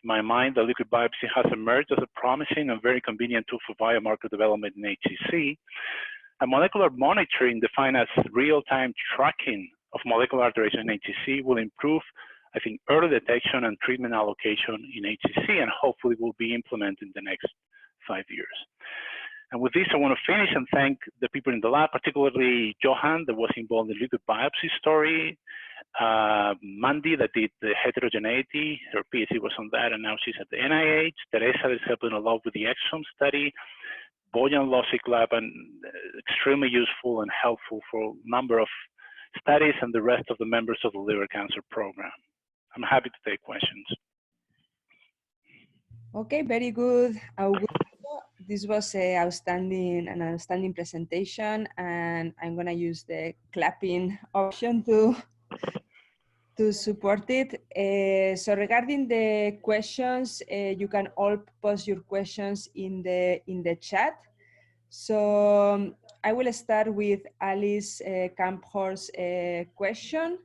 in my mind that liquid biopsy has emerged as a promising and very convenient tool for biomarker development in HCC. And molecular monitoring, defined as real-time tracking of molecular alteration in HCC, will improve, I think, early detection and treatment allocation in HCC, and hopefully will be implemented in the next 5 years. And with this, I want to finish and thank the people in the lab, particularly Johan, that was involved in the liquid biopsy story, Mandy, that did the heterogeneity, her PhD was on that, and now she's at the NIH. Teresa is helping a lot with the exome study. Bojan Losic lab, and extremely useful and helpful for a number of studies, and the rest of the members of the liver cancer program. I'm happy to take questions. Okay, very good, Augusto. This was an outstanding presentation, and I'm gonna use the clapping option to support it. So regarding the questions, you can all post your questions in the chat. So I will start with Alice Kamphorst's question.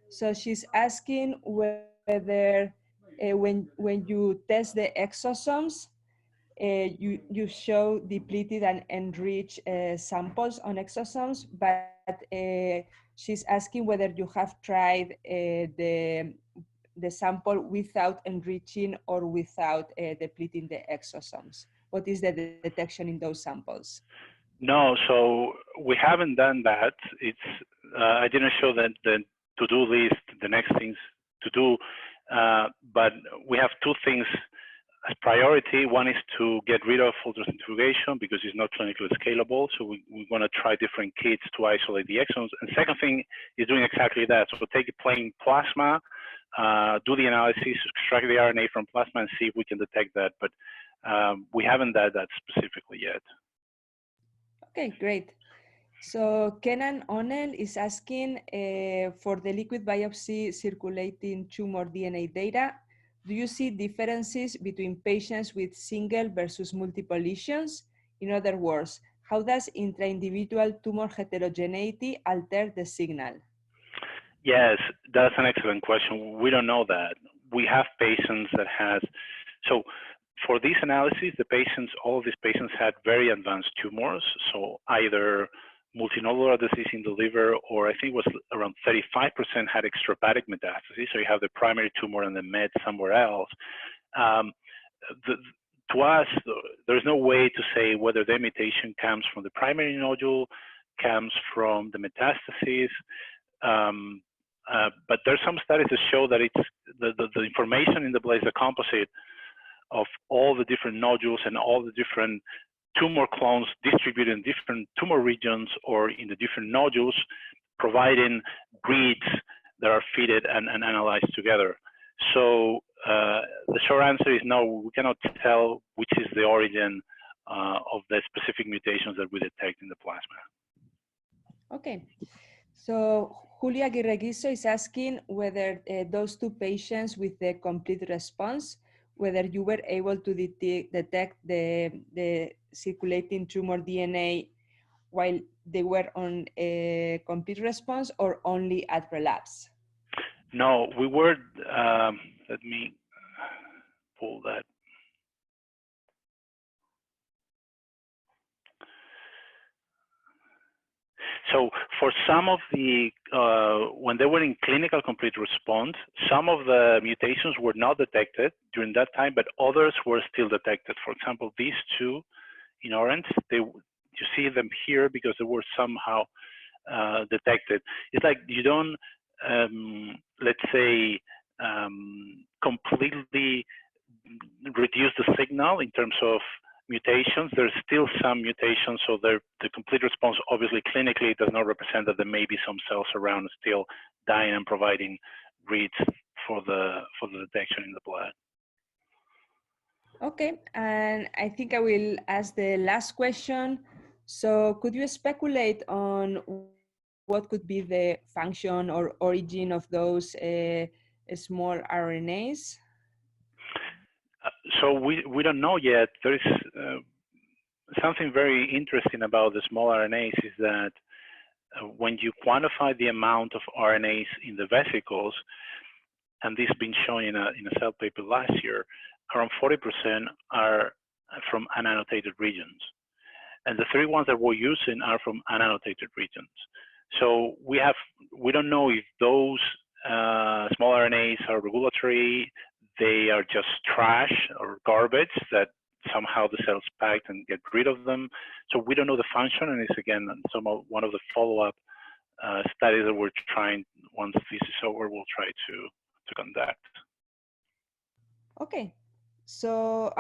So she's asking whether when you test the exosomes, you show depleted and enriched samples on exosomes, but she's asking whether you have tried the sample without enriching or without depleting the exosomes. What is the detection in those samples? No, so we haven't done that. It's I didn't show that the to-do list, the next things to do, but we have two things as priority. One is to get rid of ultracentrifugation because it's not clinically scalable. So we want to try different kits to isolate the exons. And second thing is doing exactly that. So take a plain plasma, do the analysis, extract the RNA from plasma and see if we can detect that. But we haven't done that specifically yet. Okay, great. So Kenan Onel is asking for the liquid biopsy circulating tumor DNA data. Do you see differences between patients with single versus multiple lesions? In other words, how does intra-individual tumor heterogeneity alter the signal? Yes, that's an excellent question. We don't know that. We have patients that has, so for this analysis, all of these patients had very advanced tumors. So either multinodular disease in the liver, or I think it was around 35% had extrahepatic metastases. So you have the primary tumor and the met somewhere else. To us, there's no way to say whether the mutation comes from the primary nodule, comes from the metastases. But there's some studies that show that it's the information in the blood is a composite of all the different nodules and all the different tumor clones distributed in different tumor regions or in the different nodules, providing reads that are fitted and analyzed together. So the short answer is no, we cannot tell which is the origin of the specific mutations that we detect in the plasma. Okay. So Julia Guirreguizo is asking whether those two patients with the complete response, whether you were able to detect the circulating tumor DNA while they were on a complete response or only at relapse? No, we were, let me pull that. So for some of the, when they were in clinical complete response, some of the mutations were not detected during that time, but others were still detected. For example, these two in orange, you see them here because they were somehow detected. It's like you don't, let's say, completely reduce the signal in terms of mutations. There's still some mutations, so the complete response obviously clinically does not represent that there may be some cells around still dying and providing reads for the detection in the blood. Okay, and I think I will ask the last question. So could you speculate on what could be the function or origin of those small RNAs? So we don't know yet. There is something very interesting about the small RNAs is that when you quantify the amount of RNAs in the vesicles, and this has been shown in a Cell paper last year, around 40% are from unannotated regions. And the three ones that we're using are from unannotated regions. So we don't know if those small RNAs are regulatory, they are just trash or garbage that somehow the cells packed and get rid of them. So we don't know the function, and it's again one of the follow-up studies that we're trying, once this is over, we'll try to conduct. Okay, so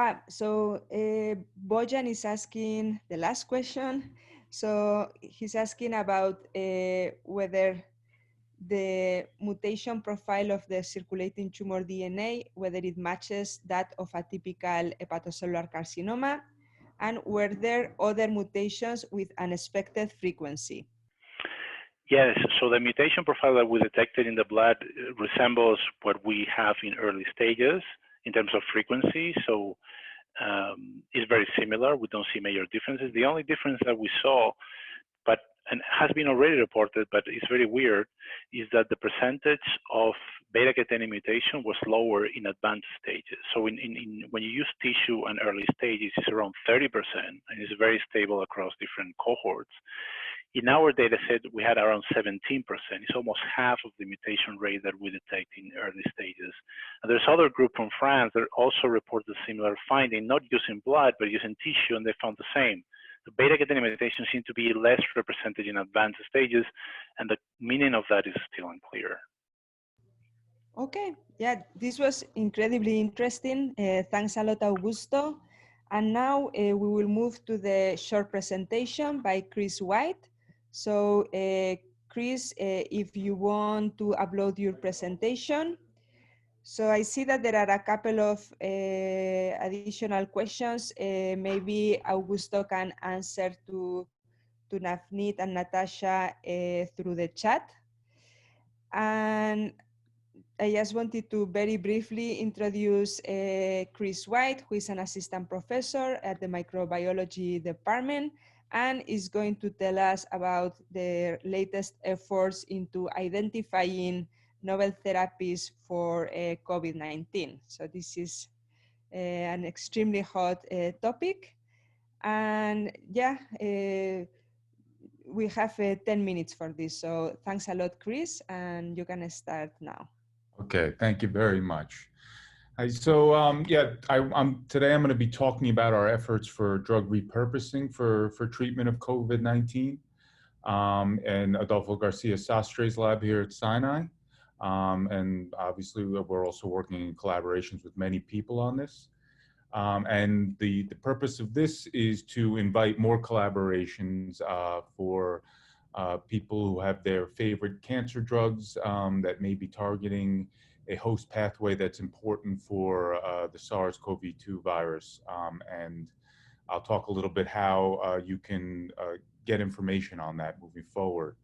Bojan is asking the last question. So he's asking about whether the mutation profile of the circulating tumor DNA, whether it matches that of a typical hepatocellular carcinoma, and were there other mutations with unexpected frequency? Yes, so the mutation profile that we detected in the blood resembles what we have in early stages in terms of frequency. So it's very similar. We don't see major differences. The only difference that we saw, but and has been already reported, but it's very weird, is that the percentage of beta-catenin mutation was lower in advanced stages. So when you use tissue and early stages, it's around 30%, and it's very stable across different cohorts. In our data set, we had around 17%. It's almost half of the mutation rate that we detect in early stages. And there's other group from France that also reported a similar finding, not using blood, but using tissue, and they found the same. The beta-catenin mutations seem to be less represented in advanced stages, and the meaning of that is still unclear. Okay, yeah, this was incredibly interesting. Thanks a lot, Augusto. And now we will move to the short presentation by Chris White. So Chris, if you want to upload your presentation. So I see that there are a couple of additional questions. Maybe Augusto can answer to Navneet and Natasha through the chat. And I just wanted to very briefly introduce Chris White, who is an assistant professor at the microbiology department and is going to tell us about the latest efforts into identifying novel therapies for COVID-19. So this is an extremely hot topic. And yeah, we have 10 minutes for this. So thanks a lot, Chris, and you can start now. Okay, thank you very much. Today I'm going to be talking about our efforts for drug repurposing for treatment of COVID-19 and Adolfo Garcia Sastre's lab here at Sinai. And obviously we're also working in collaborations with many people on this. And the purpose of this is to invite more collaborations for people who have their favorite cancer drugs that may be targeting a host pathway that's important for the SARS-CoV-2 virus. And I'll talk a little bit how you can get information on that moving forward.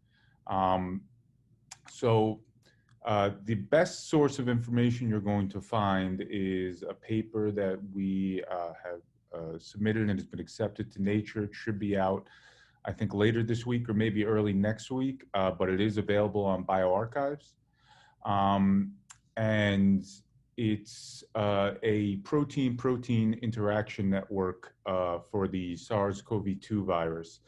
The best source of information you're going to find is a paper that we have submitted and has been accepted to Nature. It should be out, I think, later this week or maybe early next week, but it is available on bioRxives. And it's a protein-protein interaction network for the SARS-CoV-2 virus.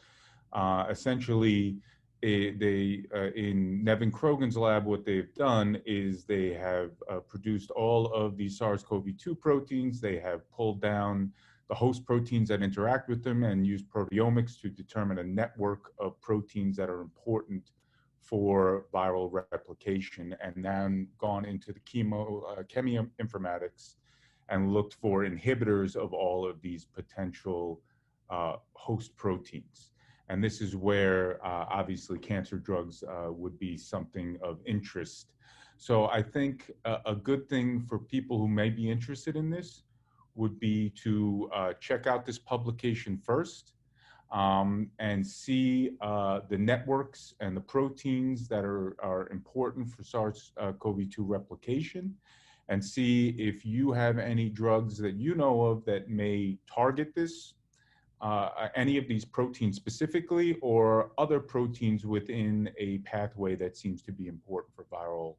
Essentially, in Nevin Krogan's lab, what they've done is they have produced all of the SARS-CoV-2 proteins. They have pulled down the host proteins that interact with them and used proteomics to determine a network of proteins that are important for viral replication, and then gone into the chemoinformatics and looked for inhibitors of all of these potential host proteins. And this is where obviously cancer drugs would be something of interest. So I think a good thing for people who may be interested in this would be to check out this publication first and see the networks and the proteins that are important for SARS-CoV-2 replication, and see if you have any drugs that you know of that may target this, any of these proteins specifically, or other proteins within a pathway that seems to be important for viral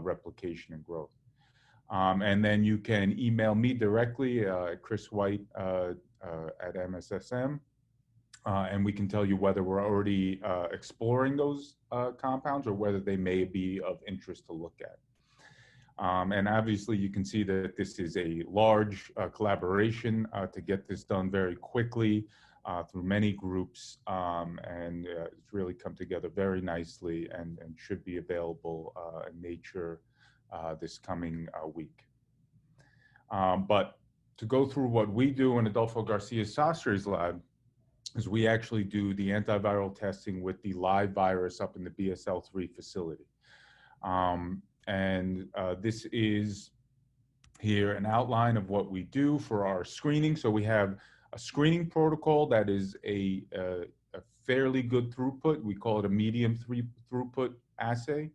replication and growth. And then you can email me directly, Chris White at MSSM, and we can tell you whether we're already exploring those compounds or whether they may be of interest to look at. And obviously you can see that this is a large collaboration to get this done very quickly through many groups, and it's really come together very nicely and should be available in Nature this coming week. But to go through what we do in Adolfo Garcia Sastre's lab is we actually do the antiviral testing with the live virus up in the BSL-3 facility. This is here an outline of what we do for our screening. So we have a screening protocol that is a fairly good throughput. We call it a medium throughput assay.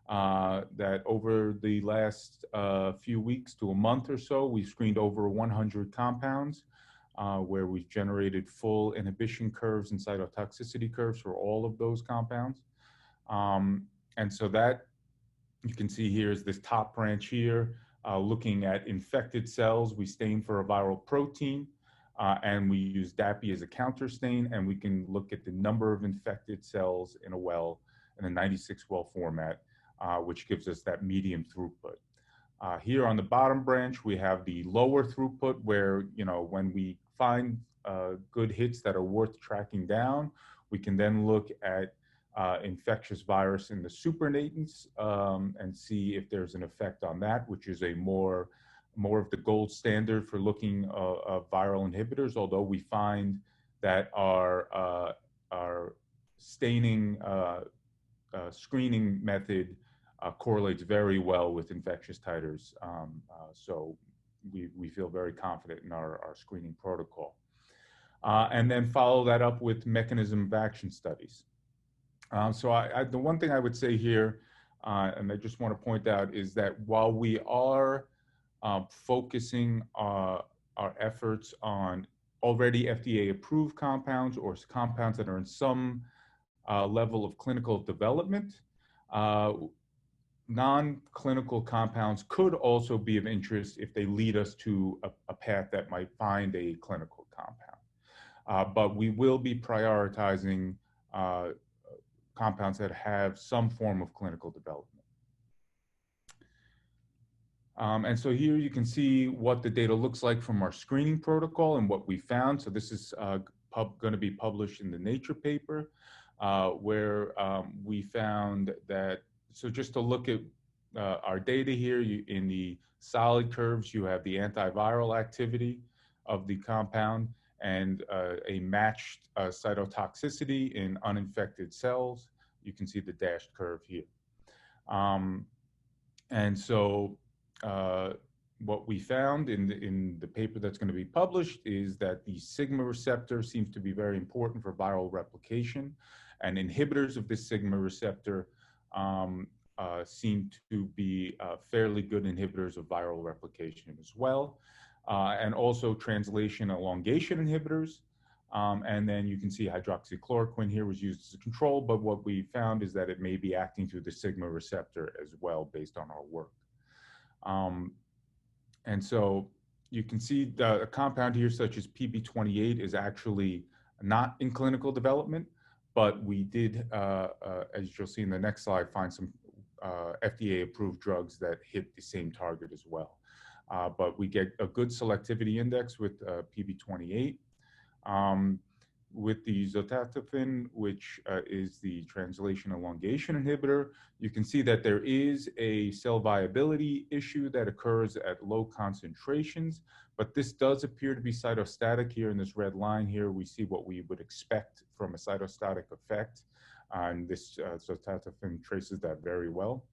That over the last few weeks to a month or so, we've screened over 100 compounds where we've generated full inhibition curves and cytotoxicity curves for all of those compounds. And so that you can see here is this top branch here, looking at infected cells. We stain for a viral protein, and we use DAPI as a counter stain, and we can look at the number of infected cells in a well in a 96 well format, which gives us that medium throughput. Here on the bottom branch, we have the lower throughput where, when we find good hits that are worth tracking down, we can then look at infectious virus in the supernatants and see if there's an effect on that, which is a more of the gold standard for looking of viral inhibitors, although we find that our staining screening method correlates very well with infectious titers. So we feel very confident in our screening protocol. And then follow that up with mechanism of action studies. So the one thing I would say here, and I just want to point out, is that while we are focusing our efforts on already FDA-approved compounds or compounds that are in some level of clinical development, non-clinical compounds could also be of interest if they lead us to a path that might find a clinical compound. But we will be prioritizing compounds that have some form of clinical development. And so here you can see what the data looks like from our screening protocol and what we found. So this is going to be published in the Nature paper, where we found that, so just to look at our data here, in the solid curves, you have the antiviral activity of the compound and a matched cytotoxicity in uninfected cells. You can see the dashed curve here. And so what we found in the paper that's going to be published is that the sigma receptor seems to be very important for viral replication, and inhibitors of this sigma receptor seem to be fairly good inhibitors of viral replication as well. And also translation elongation inhibitors. And then you can see hydroxychloroquine here was used as a control, but what we found is that it may be acting through the sigma receptor as well based on our work. And so you can see a compound here such as PB28 is actually not in clinical development, but we did, as you'll see in the next slide, find some FDA-approved drugs that hit the same target as well. But we get a good selectivity index with PB28. With the zotatofin, which is the translation elongation inhibitor, you can see that there is a cell viability issue that occurs at low concentrations, but this does appear to be cytostatic. Here in this red line here, we see what we would expect from a cytostatic effect, and this zotatofin traces that very well.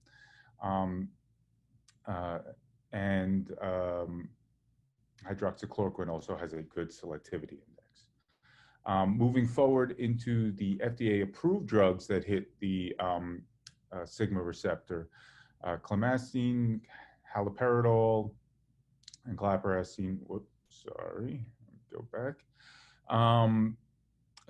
Hydroxychloroquine also has a good selectivity index. Moving forward into the FDA-approved drugs that hit the sigma receptor, clemastine, haloperidol, and clapiracine. Whoops, sorry, go back.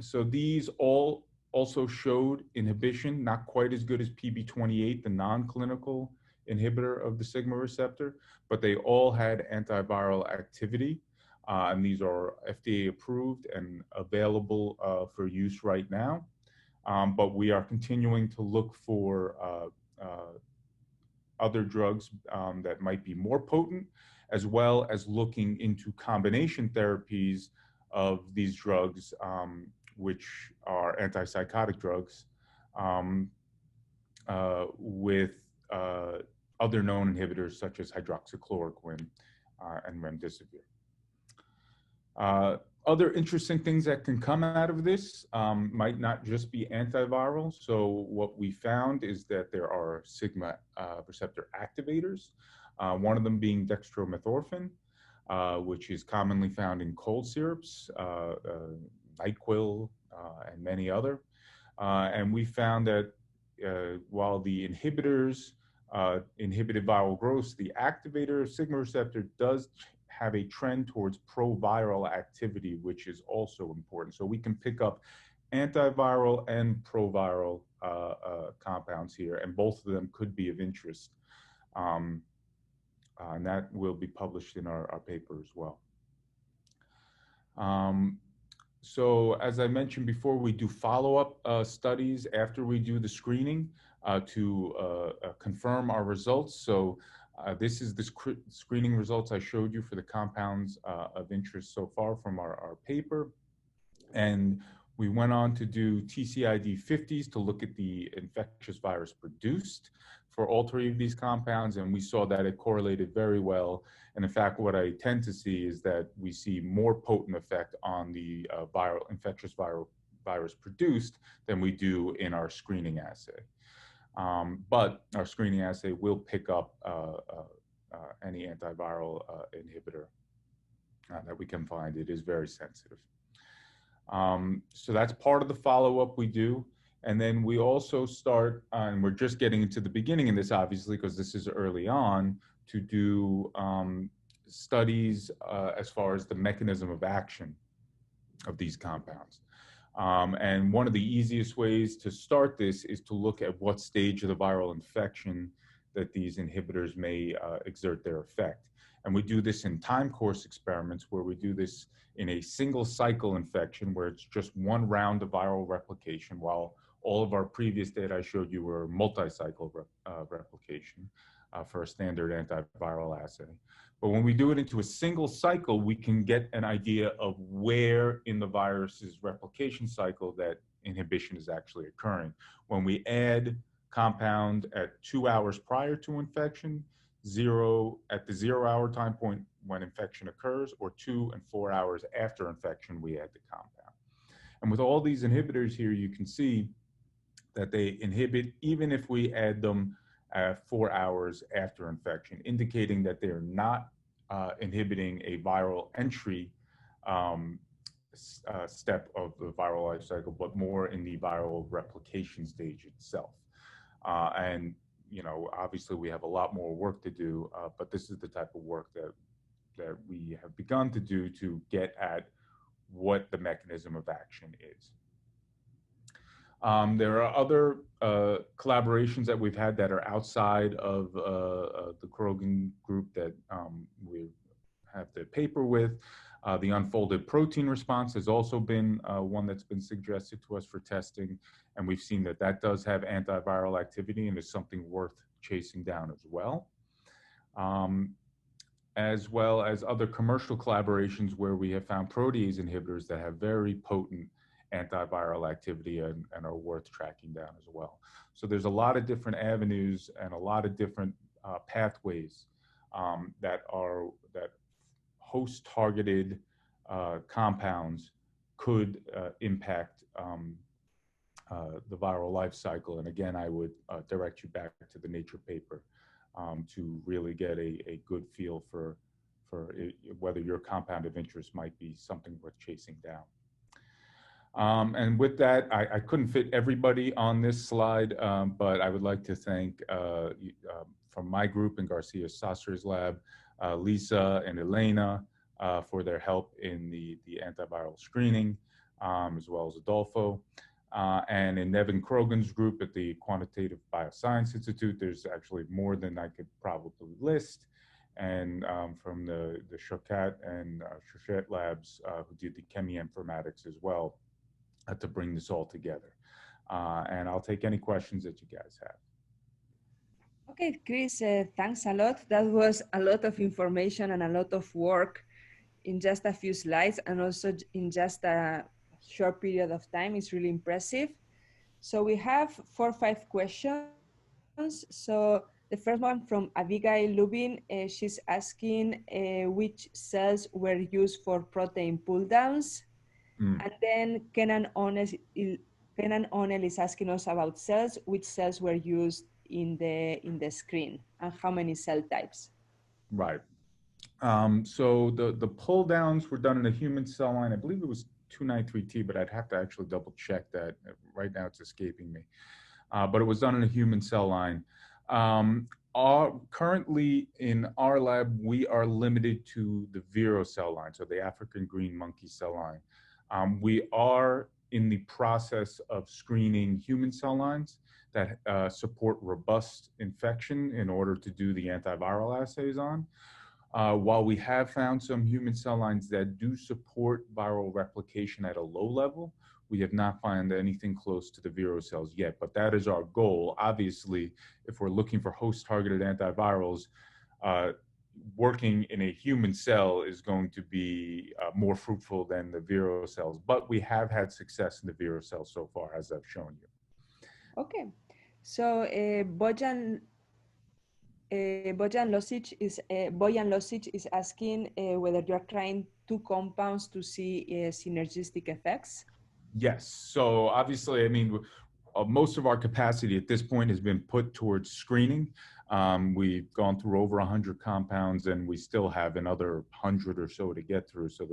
So these all also showed inhibition, not quite as good as PB28, the non-clinical inhibitor of the sigma receptor, but they all had antiviral activity. And these are FDA approved and available for use right now. But we are continuing to look for other drugs that might be more potent, as well as looking into combination therapies of these drugs, which are antipsychotic drugs, with other known inhibitors such as hydroxychloroquine and remdesivir. Other interesting things that can come out of this might not just be antiviral. So what we found is that there are sigma receptor activators, one of them being dextromethorphan, which is commonly found in cold syrups, NyQuil, and many other. And we found that while the inhibitors inhibited viral growth, the activator sigma receptor does have a trend towards pro-viral activity, which is also important. So we can pick up antiviral and pro-viral compounds here, and both of them could be of interest. And that will be published in our paper as well. So as I mentioned before, we do follow-up studies after we do the screening to confirm our results. So this is the screening results I showed you for the compounds of interest so far from our paper. And we went on to do TCID50s to look at the infectious virus produced for all three of these compounds, and we saw that it correlated very well. And in fact, what I tend to see is that we see more potent effect on the infectious virus produced than we do in our screening assay. But our screening assay will pick up any antiviral inhibitor that we can find. It is very sensitive. So that's part of the follow-up we do. And then we also start, and we're just getting into the beginning in this, obviously, because this is early on, to do studies as far as the mechanism of action of these compounds. And one of the easiest ways to start this is to look at what stage of the viral infection that these inhibitors may exert their effect. And we do this in time course experiments where we do this in a single cycle infection where it's just one round of viral replication, while all of our previous data I showed you were multi-cycle replication for a standard antiviral assay. But when we do it into a single cycle, we can get an idea of where in the virus's replication cycle that inhibition is actually occurring. When we add compound at 2 hours prior to infection, 0 at the 0 hour time point when infection occurs, or 2 and 4 hours after infection, we add the compound. And with all these inhibitors here, you can see that they inhibit even if we add them 4 hours after infection, indicating that they are not inhibiting a viral entry step of the viral life cycle, but more in the viral replication stage itself. And you know, obviously we have a lot more work to do, but this is the type of work that we have begun to do to get at what the mechanism of action is. There are other collaborations that we've had that are outside of the Krogan group that we have the paper with. The unfolded protein response has also been one that's been suggested to us for testing, and we've seen that that does have antiviral activity and is something worth chasing down as well. As well as other commercial collaborations where we have found protease inhibitors that have very potent antiviral activity and are worth tracking down as well. So there's a lot of different avenues and a lot of different pathways that host-targeted compounds could impact the viral life cycle. And again, I would direct you back to the Nature paper to really get a good feel for whether your compound of interest might be something worth chasing down. And with that, I couldn't fit everybody on this slide, but I would like to thank from my group in Garcia Sasser's lab, Lisa and Elena for their help in the antiviral screening, as well as Adolfo. And in Nevin Krogan's group at the Quantitative Bioscience Institute, there's actually more than I could probably list. And from the Choquette and Choquette labs who did the cheminformatics as well to bring this all together. And I'll take any questions that you guys have. Okay, Chris, thanks a lot. That was a lot of information and a lot of work in just a few slides and also in just a short period of time. It's really impressive. So we have 4 or 5 questions. So The first one from Abigail Lubin, she's asking which cells were used for protein pull downs. And then Kenan Onel is asking us about cells, which cells were used in the screen and how many cell types. Right. So the pull downs were done in a human cell line. I believe it was 293T, but I'd have to actually double check that. Right now it's escaping me. But it was done in a human cell line. Currently in our lab, we are limited to the Vero cell line, so the African green monkey cell line. We are in the process of screening human cell lines that support robust infection in order to do the antiviral assays on. While we have found some human cell lines that do support viral replication at a low level, we have not found anything close to the Vero cells yet, but that is our goal. Obviously, if we're looking for host-targeted antivirals, working in a human cell is going to be more fruitful than the Vero cells, but we have had success in the Vero cells so far, as I've shown you. Okay, so Bojan Losic is asking whether you are trying two compounds to see synergistic effects. Yes. So obviously, I mean, most of our capacity at this point has been put towards screening. We've gone through over 100 compounds, and we still have another 100 or so to get through. So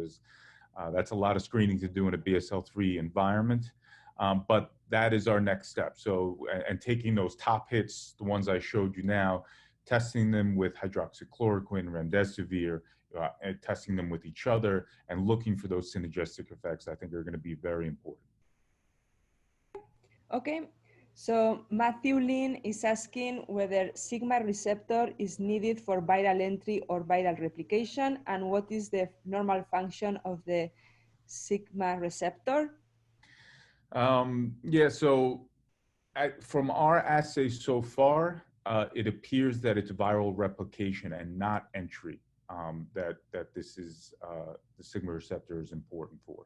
that's a lot of screening to do in a BSL-3 environment. But that is our next step. So, and taking those top hits, the ones I showed you now, testing them with hydroxychloroquine, remdesivir, and testing them with each other and looking for those synergistic effects, I think are going to be very important. Okay, so Matthew Lin is asking whether sigma receptor is needed for viral entry or viral replication, and what is the normal function of the sigma receptor? Yeah, so from our assays so far, it appears that it's viral replication and not entry that this is the sigma receptor is important for.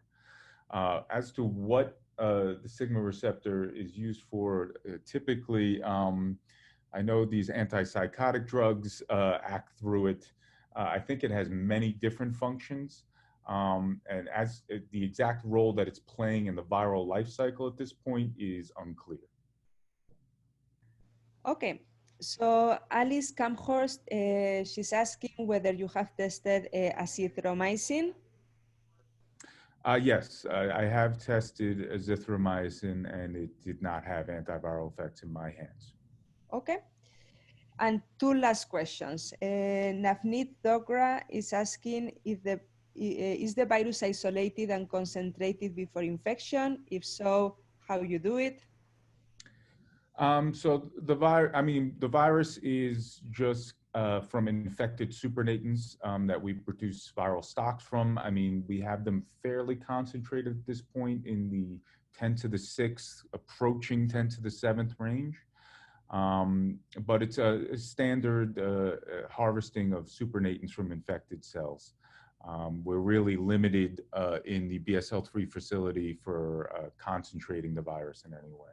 As to what the sigma receptor is used for, typically, I know these antipsychotic drugs act through it. I think it has many different functions. And as the exact role that it's playing in the viral life cycle at this point is unclear. Okay, so Alice Kamhorst, she's asking whether you have tested azithromycin. Yes, I have tested azithromycin, and it did not have antiviral effects in my hands. Okay. And two last questions. Navneet Dogra is asking if is the virus isolated and concentrated before infection? If so, how you do it? So the virus is just from infected supernatants that we produce viral stocks from. I mean, we have them fairly concentrated at this point in the 10 to the 6th, approaching 10 to the 7th range. But it's a standard harvesting of supernatants from infected cells. We're really limited in the BSL-3 facility for concentrating the virus in any way.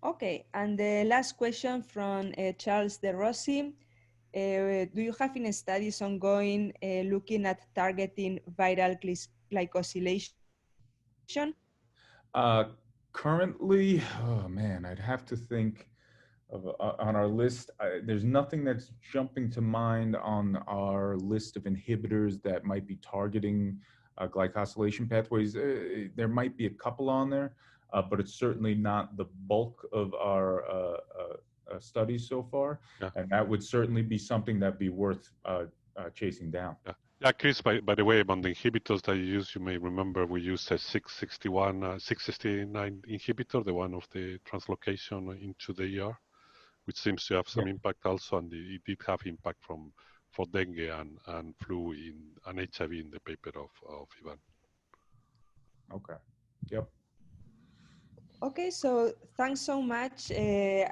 Okay, and the last question from Charles De Rossi. Do you have any studies ongoing looking at targeting viral glycosylation? Currently, oh man, I'd have to think of on our list. There's nothing that's jumping to mind on our list of inhibitors that might be targeting glycosylation pathways. There might be a couple on there, but it's certainly not the bulk of our studies so far. Yeah. And that would certainly be something that'd be worth chasing down. Yeah. Yeah, Chris, by the way, on the inhibitors that you use, you may remember we used a 669 inhibitor, the one of the translocation into the ER, which seems to have some impact also, and it did have impact for dengue and flu and HIV in the paper of Ivan. Okay. Yep. Okay, so thanks so much,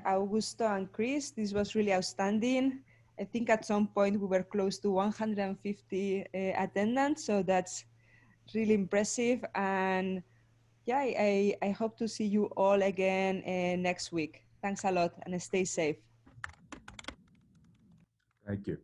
Augusto and Chris. This was really outstanding. I think at some point we were close to 150 attendants, so that's really impressive. And yeah, I hope to see you all again next week. Thanks a lot and stay safe. Thank you.